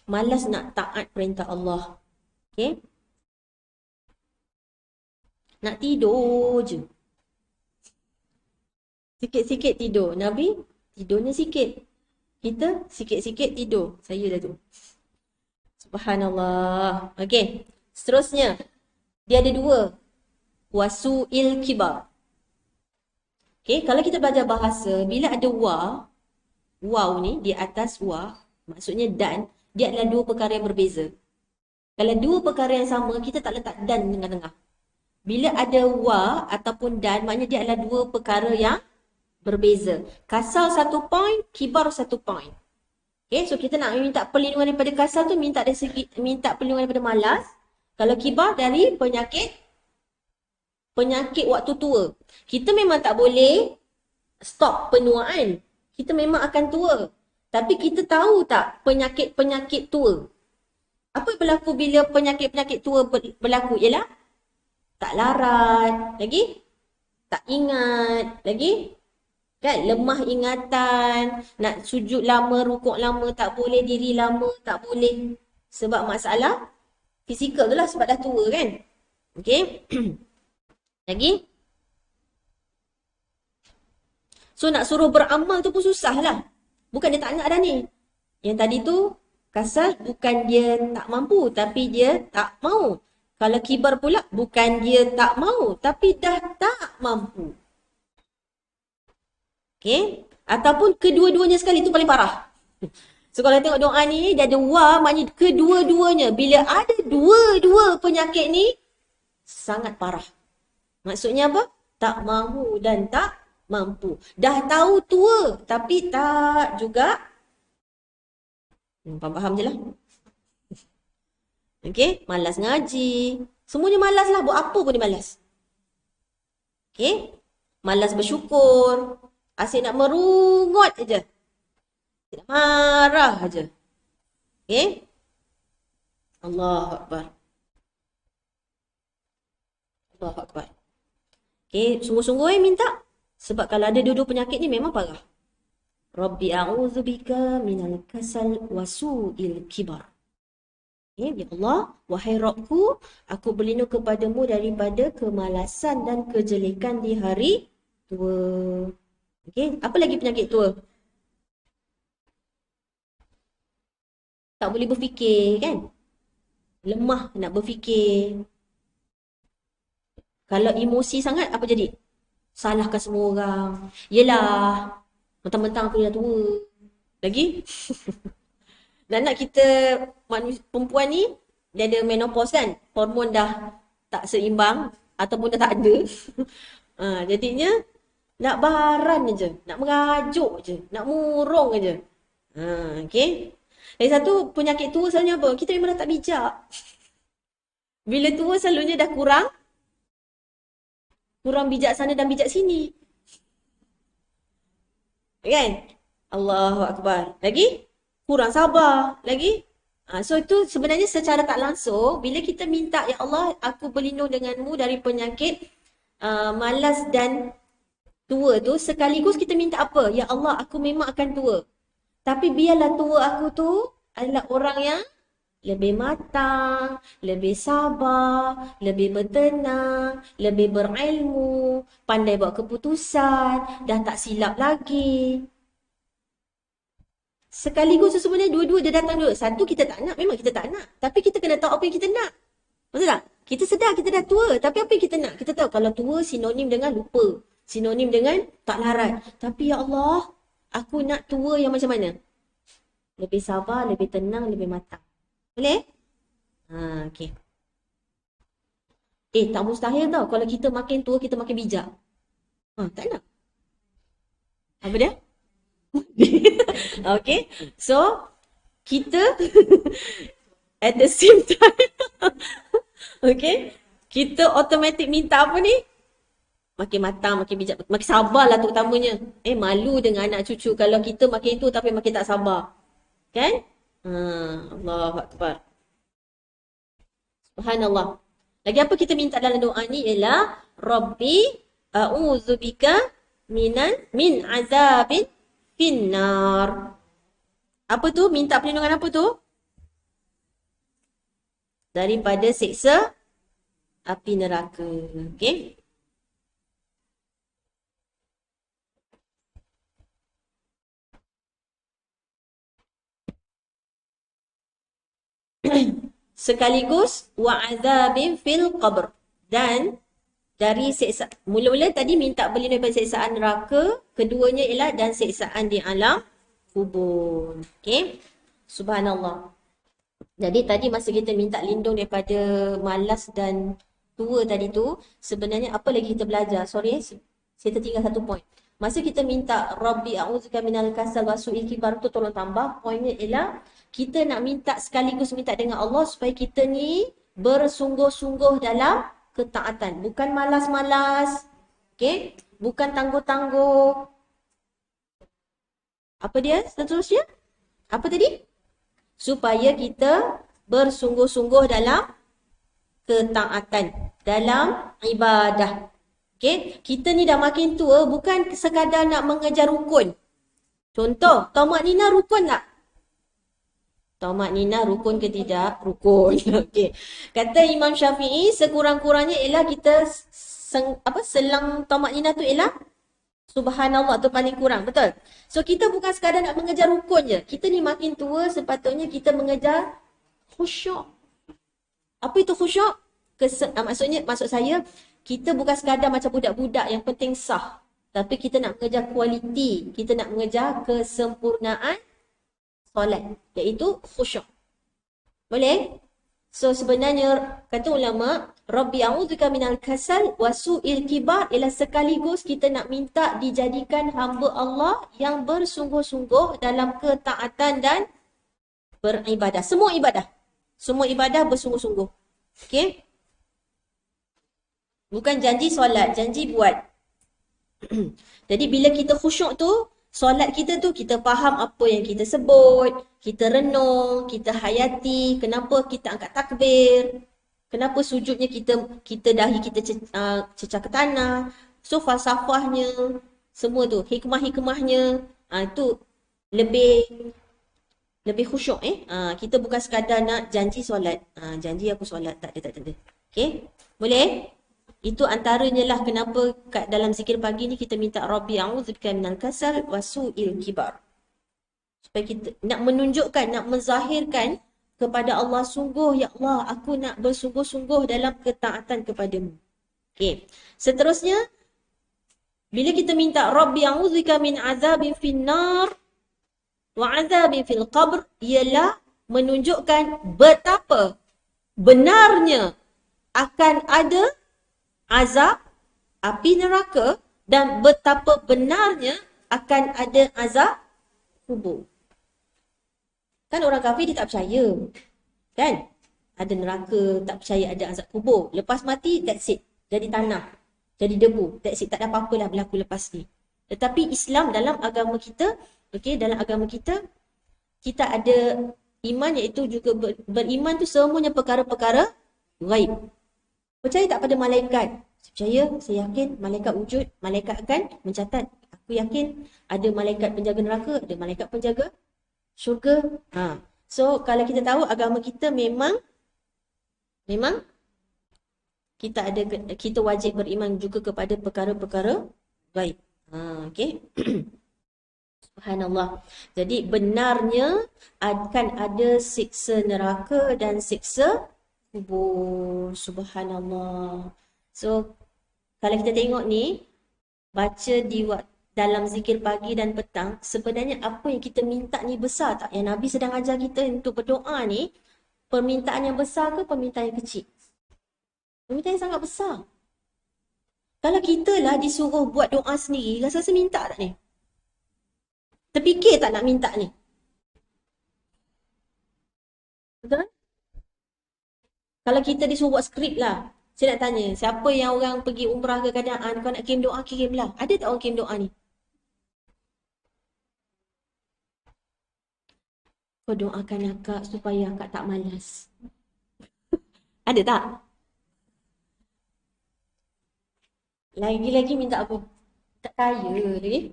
Malas nak taat perintah Allah. Okay. Nak tidur je. Sikit-sikit tidur. Nabi tidurnya sikit. Kita sikit-sikit tidur. Saya dah tu. Subhanallah. Okay. Seterusnya. Dia ada dua. Wasu'il kibar. Okay. Kalau kita belajar bahasa, bila ada waw ni di atas wa, maksudnya dan, dia adalah dua perkara yang berbeza. Kalau dua perkara yang sama, kita tak letak dan tengah-tengah. Bila ada wa ataupun dan, maknanya dia adalah dua perkara yang berbeza. Kasal satu point, kibar satu point. Okay, so kita nak minta perlindungan daripada kasal tu, minta perlindungan daripada malas. Kalau kibar dari penyakit waktu tua. Kita memang tak boleh stop penuaan. Kita memang akan tua. Tapi kita tahu tak penyakit-penyakit tua? Apa yang berlaku bila penyakit-penyakit tua berlaku? Ialah tak larat, lagi tak ingat, lagi kan lemah ingatan, nak sujud lama, rukuk lama tak boleh, diri lama tak boleh. Sebab masalah fizikal tu lah, sebab dah tua kan. Okey. Lagi. So nak suruh beramal tu pun susah lah. Bukan dia tak nak dah ni. Yang tadi tu kasal bukan dia tak mampu, tapi dia tak mau. Kalau kibar pula bukan dia tak mau, tapi dah tak mampu. Okay. Ataupun kedua-duanya sekali, tu paling parah. So kalau tengok doa ni, dia ada wa, maknanya kedua-duanya. Bila ada dua-dua penyakit ni, sangat parah. Maksudnya apa? Tak mahu dan tak mampu. Dah tahu tua, tapi tak juga. Faham je lah. Okay, malas ngaji. Semuanya malas lah, buat apa pun dia malas. Okay, malas bersyukur. Asyik nak merungut aja. Tidak marah aja. Okay. Allahu Akbar. Allahu Akbar. Okay, sungguh-sungguh minta. Sebab kalau ada dua-dua penyakit ni memang parah. Rabbi a'udzubika minal kasal wasu'il kibar. Okay, ya Allah, wahai Rabbku, aku berlindung kepadamu daripada kemalasan dan kejelekan di hari tua. Okay, apa lagi penyakit tua? Tak boleh berfikir kan? Lemah nak berfikir. Kalau emosi sangat, apa jadi? Salahkan semua orang. Yelah, mentang-mentang aku dah tua. Lagi? Dan nak kita, perempuan ni, dia ada menopause kan? Hormon dah tak seimbang, ataupun dah tak ada. Jadinya, nak baran je, nak merajuk je, nak murung je. Okay. Lagi satu, penyakit tua selalunya apa? Kita memang dah tak bijak. Bila tua selalunya dah kurang bijaksana dan bijak sini. Kan? Allahu Akbar. Lagi? Kurang sabar. Lagi? So itu sebenarnya secara tak langsung, bila kita minta, ya Allah, aku berlindung denganmu dari penyakit malas dan tua tu, sekaligus kita minta apa? Ya Allah, aku memang akan tua. Tapi biarlah tua aku tu adalah orang yang lebih matang, lebih sabar, lebih bertenang, lebih berilmu, pandai buat keputusan, dah tak silap lagi. Sekaligus sebenarnya dua-dua dia datang dulu. Satu kita tak nak, memang kita tak nak. Tapi kita kena tahu apa yang kita nak. Betul tak? Kita sedar kita dah tua, tapi apa yang kita nak? Kita tahu kalau tua sinonim dengan lupa. Sinonim dengan tak larat. Tapi ya Allah, aku nak tua yang macam mana? Lebih sabar, lebih tenang, lebih matang. Boleh? Okey. Tak mustahil tau. Kalau kita makin tua, kita makin bijak. Tak nak. Apa dia? Okay. So, kita at the same time, okay, kita automatic minta apa ni? Makin matang, makin bijak, makin sabarlah terutamanya. Malu dengan anak cucu kalau kita makin tu tapi makin tak sabar. Kan? Allahu Akbar. Subhanallah. Lagi apa kita minta dalam doa ni ialah Rabbi a'udzubika min azabin finnar. Apa tu? Minta perlindungan apa tu? Daripada siksa api neraka. Okey? Sekaligus wa'adzabin fil qabr. Dan dari siksa, mula-mula tadi minta berlindung daripada siksaan neraka, keduanya ialah dan siksaan di alam kubur. Okey? Subhanallah. Jadi tadi masa kita minta lindung daripada malas dan tua tadi tu, sebenarnya apa lagi kita belajar? Sorry, saya tertinggal satu point. Masa kita minta Rabbi a'udzubika minal kasal wa su'il kibar tu tolong tambah, poinnya ialah kita nak minta sekaligus minta dengan Allah supaya kita ni bersungguh-sungguh dalam ketaatan. Bukan malas-malas. Okay? Bukan tangguh-tangguh. Apa dia seterusnya? Apa tadi? Supaya kita bersungguh-sungguh dalam ketaatan. Dalam ibadah. Okay? Kita ni dah makin tua bukan sekadar nak mengejar rukun. Contoh, Tamak Nina rukun tak? Tamak Nina rukun ke tidak? Rukun. Okey. Kata Imam Syafi'i sekurang-kurangnya ialah kita selang Tamak Nina tu ialah Subhanallah tu paling kurang. Betul? So kita bukan sekadar nak mengejar rukun je. Kita ni makin tua sepatutnya kita mengejar khusyuk. Apa itu khusyuk? Maksud saya kita bukan sekadar macam budak-budak yang penting sah. Tapi kita nak mengejar kualiti. Kita nak mengejar kesempurnaan solat, iaitu khusyuk. Boleh? So sebenarnya kata ulama, Rabbi a'udzubika minal kasal wa su'il kibar ialah sekaligus kita nak minta dijadikan hamba Allah yang bersungguh-sungguh dalam ketaatan dan beribadah. Semua ibadah. Semua ibadah bersungguh-sungguh. Okey? Bukan janji solat, janji buat. Jadi bila kita khusyuk tu, solat kita tu kita faham apa yang kita sebut, kita renung, kita hayati, kenapa kita angkat takbir, kenapa sujudnya kita dahi kita cecah ke tanah. So falsafahnya, semua tu, hikmah-hikmahnya, itu lebih khusyuk kita bukan sekadar nak janji solat. Janji aku solat, tak ada. Okey? Boleh? Itu antaranya lah kenapa kat dalam zikir pagi ni kita minta Rabbi a'udzubika minal kasal wa su'il kibar. Supaya kita nak menunjukkan, nak menzahirkan kepada Allah, sungguh ya Allah, aku nak bersungguh-sungguh dalam ketaatan kepadamu. Okey. Seterusnya, bila kita minta Rabbi a'udzubika min azabin finnar wa azabin fil qabr, ialah menunjukkan betapa benarnya akan ada azab api neraka dan betapa benarnya akan ada azab kubur. Kan orang kafir dia tak percaya. Kan? Ada neraka, tak percaya ada azab kubur. Lepas mati, that's it. Jadi tanah. Jadi debu. That's it. Tak ada apa-apa lah berlaku lepas ni. Tetapi Islam dalam agama kita, dalam agama kita, kita ada iman iaitu juga beriman tu semuanya perkara-perkara ghaib. Percaya tak pada malaikat? Saya percaya, saya yakin malaikat wujud, malaikat akan mencatat. Aku yakin ada malaikat penjaga neraka, ada malaikat penjaga syurga. So kalau kita tahu agama kita memang kita wajib beriman juga kepada perkara-perkara baik. Okey. Subhanallah. Jadi benarnya akan ada siksa neraka dan siksa kubur. Subhanallah. So kalau kita tengok ni, baca dalam zikir pagi dan petang, sebenarnya apa yang kita minta ni besar tak? Yang Nabi sedang ajar kita untuk berdoa ni, permintaan yang besar ke permintaan yang kecil? Permintaan yang sangat besar. Kalau kita lah disuruh buat doa sendiri, rasa-rasa minta tak ni? Terfikir tak nak minta ni? Betul? Kalau kita disuruh buat skrip lah, saya nak tanya, siapa yang orang pergi umrah ke keadaan, kau nak kirim doa, kirim lah. Ada tak orang kirim doa ni? Kau doakan akak supaya akak tak malas. Ada tak? Lagi-lagi minta apa? Tak kaya lagi.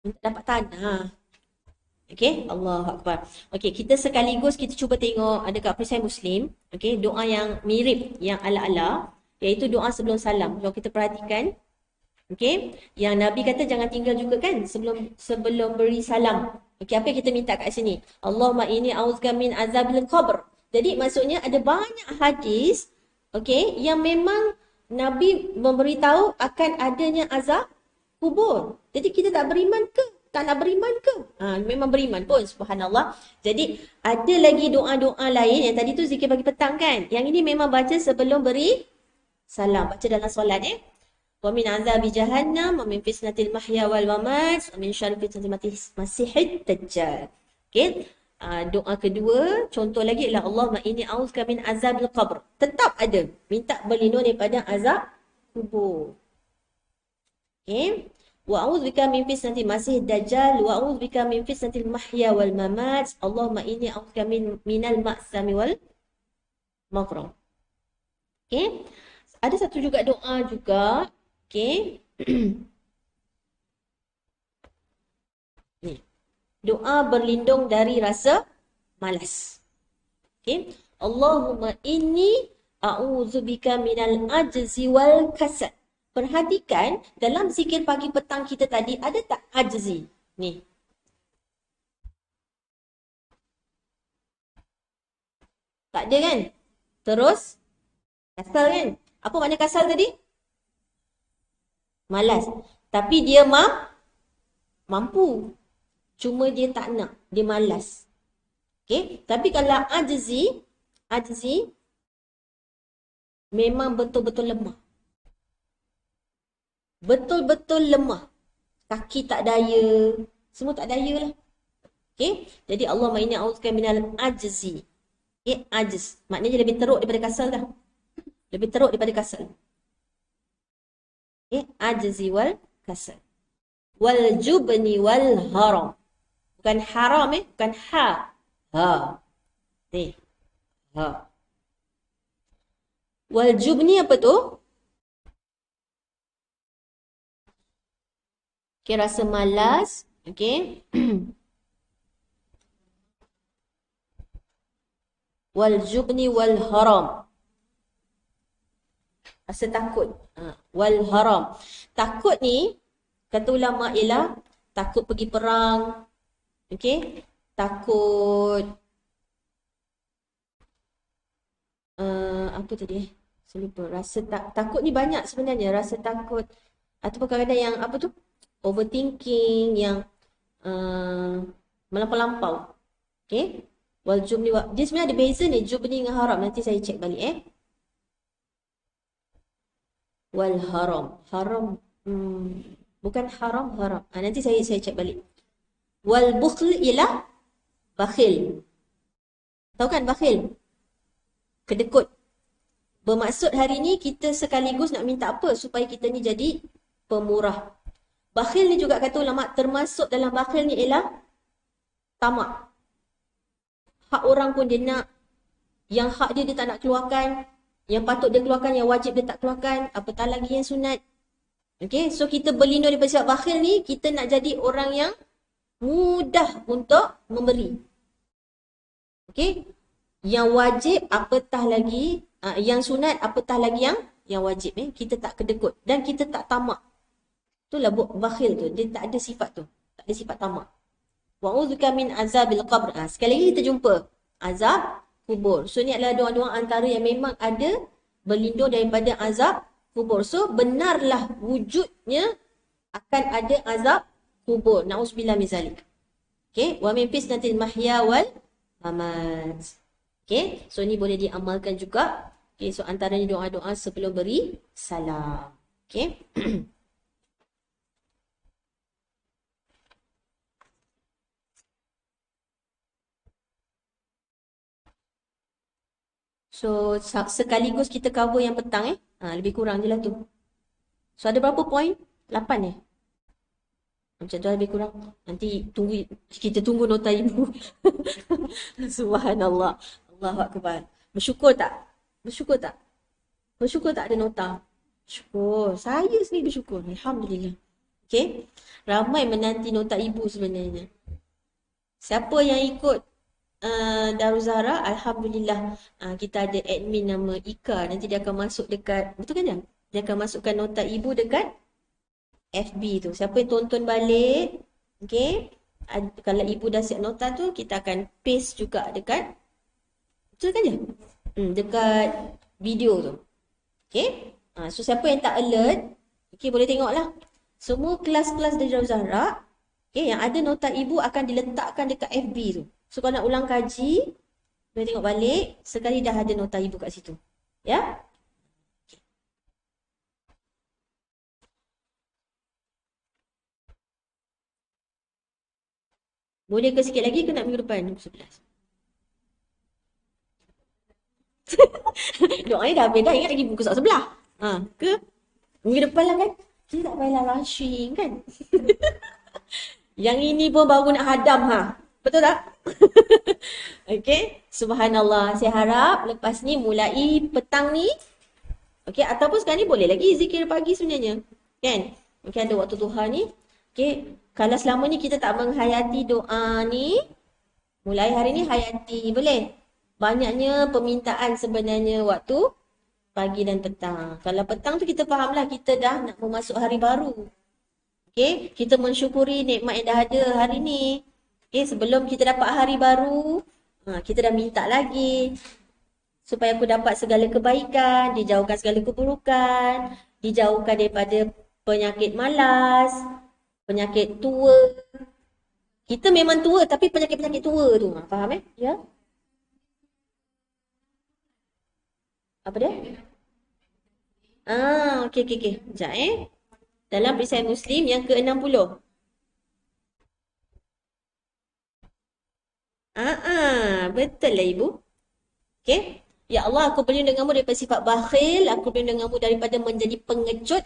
Minta dapat tanah. Okey, Allahu Akbar. Okey, kita sekaligus kita cuba tengok ada kat perisai Muslim, okey, doa yang mirip, yang ala-ala, iaitu doa sebelum salam. Kalau kita perhatikan, okey, yang Nabi kata jangan tinggal juga kan sebelum beri salam. Okey, apa yang kita minta kat sini? Allahumma inni a'udzubika min azabil qabr. Jadi maksudnya ada banyak hadis, okey, yang memang Nabi memberitahu akan adanya azab kubur. Jadi kita tak beriman ke? Tak nak beriman ke? Memang beriman pun, subhanallah. Jadi ada lagi doa-doa lain, yang tadi tu zikir pagi petang kan? Yang ini memang baca sebelum beri salam. Baca dalam solat Wa min azabi jahannam, wa min fitnatil mahya wal mamat, wa min syarri fitnatil masihid dajjal. Okay? Doa kedua, contoh lagi ialah Allahumma inni a'udzubika min azabil qabr. Tetap ada. Minta berlindung daripada azab kubur. Okay? Wa a'udzubika min fitnatil masih dajjal wa a'udzubika min fitnatil mahya wal mamat. Allahumma inni a'udzubika minal ma'sami wal maghram. Okay? Ada satu juga doa juga. Okay? Ni. Doa berlindung dari rasa malas. Okay? Allahumma inni a'udzubika minal ajzi wal kasal. Perhatikan dalam zikir pagi petang kita tadi ada tak ajzi? Ni. Tak ada kan? Terus kasal kan? Apa makna kasal tadi? Malas. Tapi dia mampu. Cuma dia tak nak. Dia malas. Okay? Tapi kalau ajzi memang betul-betul lemah. Betul-betul lemah. Kaki tak daya. Semua tak daya lah. Okay? Jadi Allahumma inni a'udzubika minal ajzi. Okay? Ajz. Maknanya lebih teruk daripada kasal dah. Lebih teruk daripada kasal. Okay? Ajzi wal kasal. Wal jubni wal haram. Bukan haram bukan ha. Ha. Ni. Ha. Wal jubni apa tu? Okay, rasa malas. Okay. Wal jubni wal haram. Rasa takut. Wal haram. Takut ni, kata ulama ialah takut pergi perang. Okay. Takut. Apa tadi Saya lupa. Rasa takut ni banyak sebenarnya. Rasa takut. Ataupun kadang-kadang yang apa tu? Overthinking, yang melampau-lampau. Okay. Wal jubni. Dia sebenarnya ada beza ni. Jubni dengan haram. Nanti saya cek balik Wal haram. Haram. Bukan haram. Nanti saya cek balik. Wal bukhl ialah bakhil. Tahu kan bakhil? Kedekut. Bermaksud hari ni kita sekaligus nak minta apa? Supaya kita ni jadi pemurah. Bakhil ni juga kata ulama, termasuk dalam bakhil ni ialah tamak. Hak orang pun dia nak. Yang hak dia tak nak keluarkan. Yang patut dia keluarkan, yang wajib dia tak keluarkan. Apatah lagi yang sunat. Okay, so kita berlindung daripada sifat bakhil ni, kita nak jadi orang yang mudah untuk memberi. Okay, yang wajib apatah lagi, yang sunat apatah lagi yang wajib. Kita tak kedekut dan kita tak tamak. Itulah bakhil tu, dia tak ada sifat tu. Tak ada sifat tamak. Wa'udzubika min azabil qabr. Sekali lagi kita jumpa azab kubur. So ni adalah doa-doa antara yang memang ada berlindung daripada azab kubur. So benarlah wujudnya Akan ada azab kubur. Na'udzubillah min zalik. Okey, wa min fitnatil mahya wal mamat. Okey, so ni boleh diamalkan juga. Okey, so antaranya doa-doa sebelum beri salam. Okey. So sekaligus kita cover yang petang lebih kurang je lah tu. So ada berapa point? 8 Macam tu lebih kurang. Nanti kita tunggu nota ibu. Subhanallah. Allahu Akbar. Bersyukur tak? Bersyukur tak? Bersyukur tak ada nota? Syukur. Saya sendiri bersyukur. Alhamdulillah. Okay. Ramai menanti nota ibu sebenarnya. Siapa yang ikut Darul Zahra, Alhamdulillah kita ada admin nama Ika. Nanti dia akan masuk dekat, betul kan Jam? Dia akan masukkan nota ibu dekat FB tu. Siapa yang tonton balik, okay, kalau ibu dah siap nota tu, kita akan paste juga dekat, betul kan Jam? Dekat video tu. Okay. So siapa yang tak alert, okay, boleh tengoklah. Semua kelas-kelas dari Darul Zahra, okay, yang ada nota ibu akan diletakkan dekat FB tu. So kalau nak ulang kaji, boleh tengok balik, sekali dah ada nota ibu kat situ. Ya? Okay. Boleh ke sikit lagi ke nak minggu depan? 11. Doanya dah habis dah, ingat lagi buku sebelah. Ke? Minggu depan lah kan? Kita tak payahlah rushing kan? Yang ini pun baru nak hadam Betul tak? Okay. Subhanallah. Saya harap lepas ni mulai petang ni. Okay. Ataupun sekarang ni boleh lagi zikir pagi sebenarnya. Kan? Okay. Ada waktu duha ni. Okay. Kalau selama ni kita tak menghayati doa ni. Mulai hari ni hayati. Boleh? Banyaknya permintaan sebenarnya waktu pagi dan petang. Kalau petang tu kita fahamlah kita dah nak memasuk hari baru. Okay. Kita mensyukuri nikmat yang dah ada hari ni. Okay, sebelum kita dapat hari baru, kita dah minta lagi supaya aku dapat segala kebaikan, dijauhkan segala keburukan, dijauhkan daripada penyakit malas, penyakit tua. Kita memang tua tapi penyakit-penyakit tua tu, faham Ya? Apa dia? Okey. Sekejap Dalam perisai Muslim yang ke-60. Betul lah ibu. Okey. Ya Allah, aku berlindung denganmu daripada sifat bakhil. Aku berlindung denganmu daripada menjadi pengecut.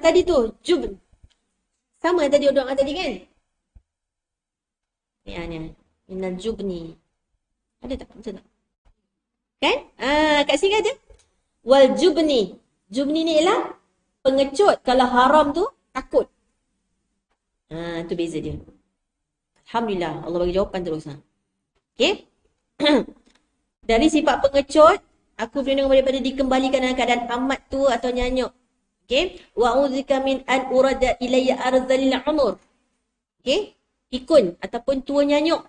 Tadi tu. Jubn. Sama tadi doa tadi kan? Ni. Minal jubni. Ada tak? Betul tak? Kan? Kat sini ada. Wal jubni. Jubni ni ialah pengecut. Kalau haram tu, takut. Tu beza dia. Alhamdulillah. Allah bagi jawapan terus. Okay? Dari sifat pengecut, aku berlindung daripada dikembalikan dalam keadaan amat tua atau nyanyuk. Okay? Wa'udzika min an urada ilayya arzalil umur. Okay? Pikun ataupun tua nyanyuk.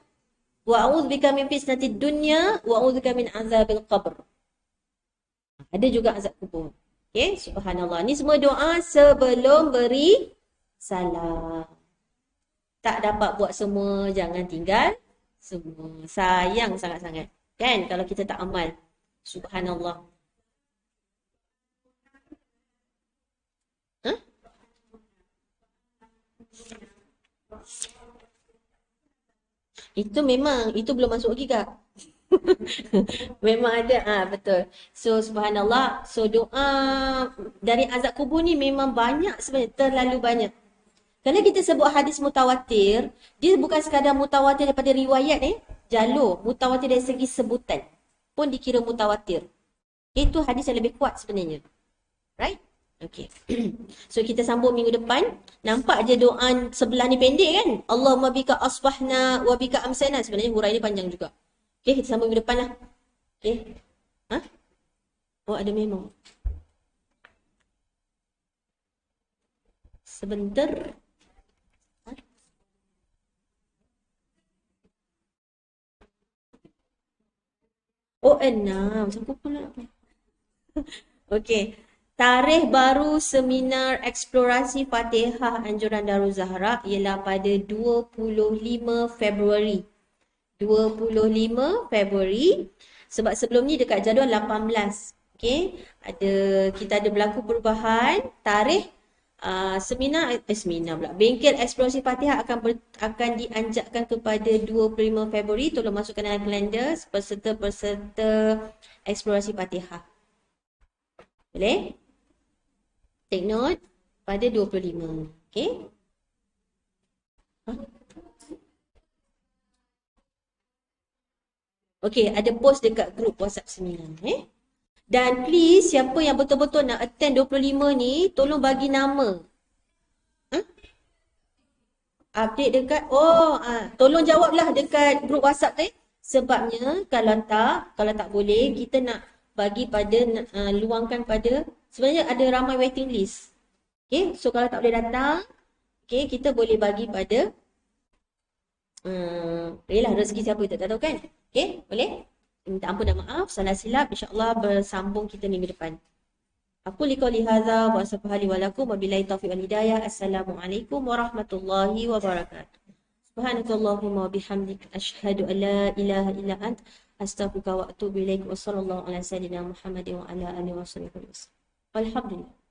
Wa'udzika min fitnatid dunya wa'udzika min azabil qabr. Ada juga azab kubur. Okay? Subhanallah. Ni semua doa sebelum beri salam. Tak dapat buat semua, jangan tinggal semua. Sayang sangat-sangat. Kan? Kalau kita tak amal. Subhanallah. Itu memang, itu belum masuk lagi Kak. Memang ada, betul. So subhanallah, so doa dari azab kubur ni memang banyak sebenarnya, terlalu banyak. Kalau kita sebut hadis mutawatir, dia bukan sekadar mutawatir daripada riwayat jalur, mutawatir dari segi sebutan pun dikira mutawatir. Itu hadis yang lebih kuat sebenarnya. Right? Okay. So kita sambung minggu depan. Nampak je doa sebelah ni pendek kan? Allahumma bika asbahna wa bika amsana. Sebenarnya hurai ni panjang juga. Okay, kita sambung minggu depan lah. Okay. Oh, ada memo. Sebentar. Oh, 6. Siapa pula? Okay. Tarikh baru seminar eksplorasi Fatihah Anjuran Darul Zahra ialah pada 25 Februari. 25 Februari. Sebab sebelum ni dekat jadual 18. Okey, kita ada berlaku perubahan tarikh. Seminar pula. Bengkel eksplorasi Fatihah akan dianjakkan kepada 25 Februari. Tolong masukkan dalam kalender peserta-peserta eksplorasi Fatihah. Boleh? Take note pada 25. Okey? Okey, ada post dekat grup WhatsApp seminar. Dan please, siapa yang betul-betul nak attend 25 ni, tolong bagi nama. Update dekat, tolong jawablah dekat grup WhatsApp tu. Sebabnya, kalau tak boleh, kita nak bagi pada, luangkan pada, sebenarnya ada ramai waiting list. Okay, so kalau tak boleh datang, okay, kita boleh bagi pada, yelah rezeki siapa kita tak tahu kan. Okay, boleh? Minta ampun dan maaf, salah silap, insyaAllah bersambung kita minggu depan. Aku liqauli hadza wa astaghfirullahi wa lakum wa billahi taufiq wal hidayah. Assalamualaikum warahmatullahi wabarakatuh. Subhanakallahumma wa bihamdika asyhadu an la ilaha illa ant astaghfiruka wa atubu ilaik wa sallallahu ala sayyidina Muhammadin wa ala alihi wa sahbihi wasallam. Alhamdulillah.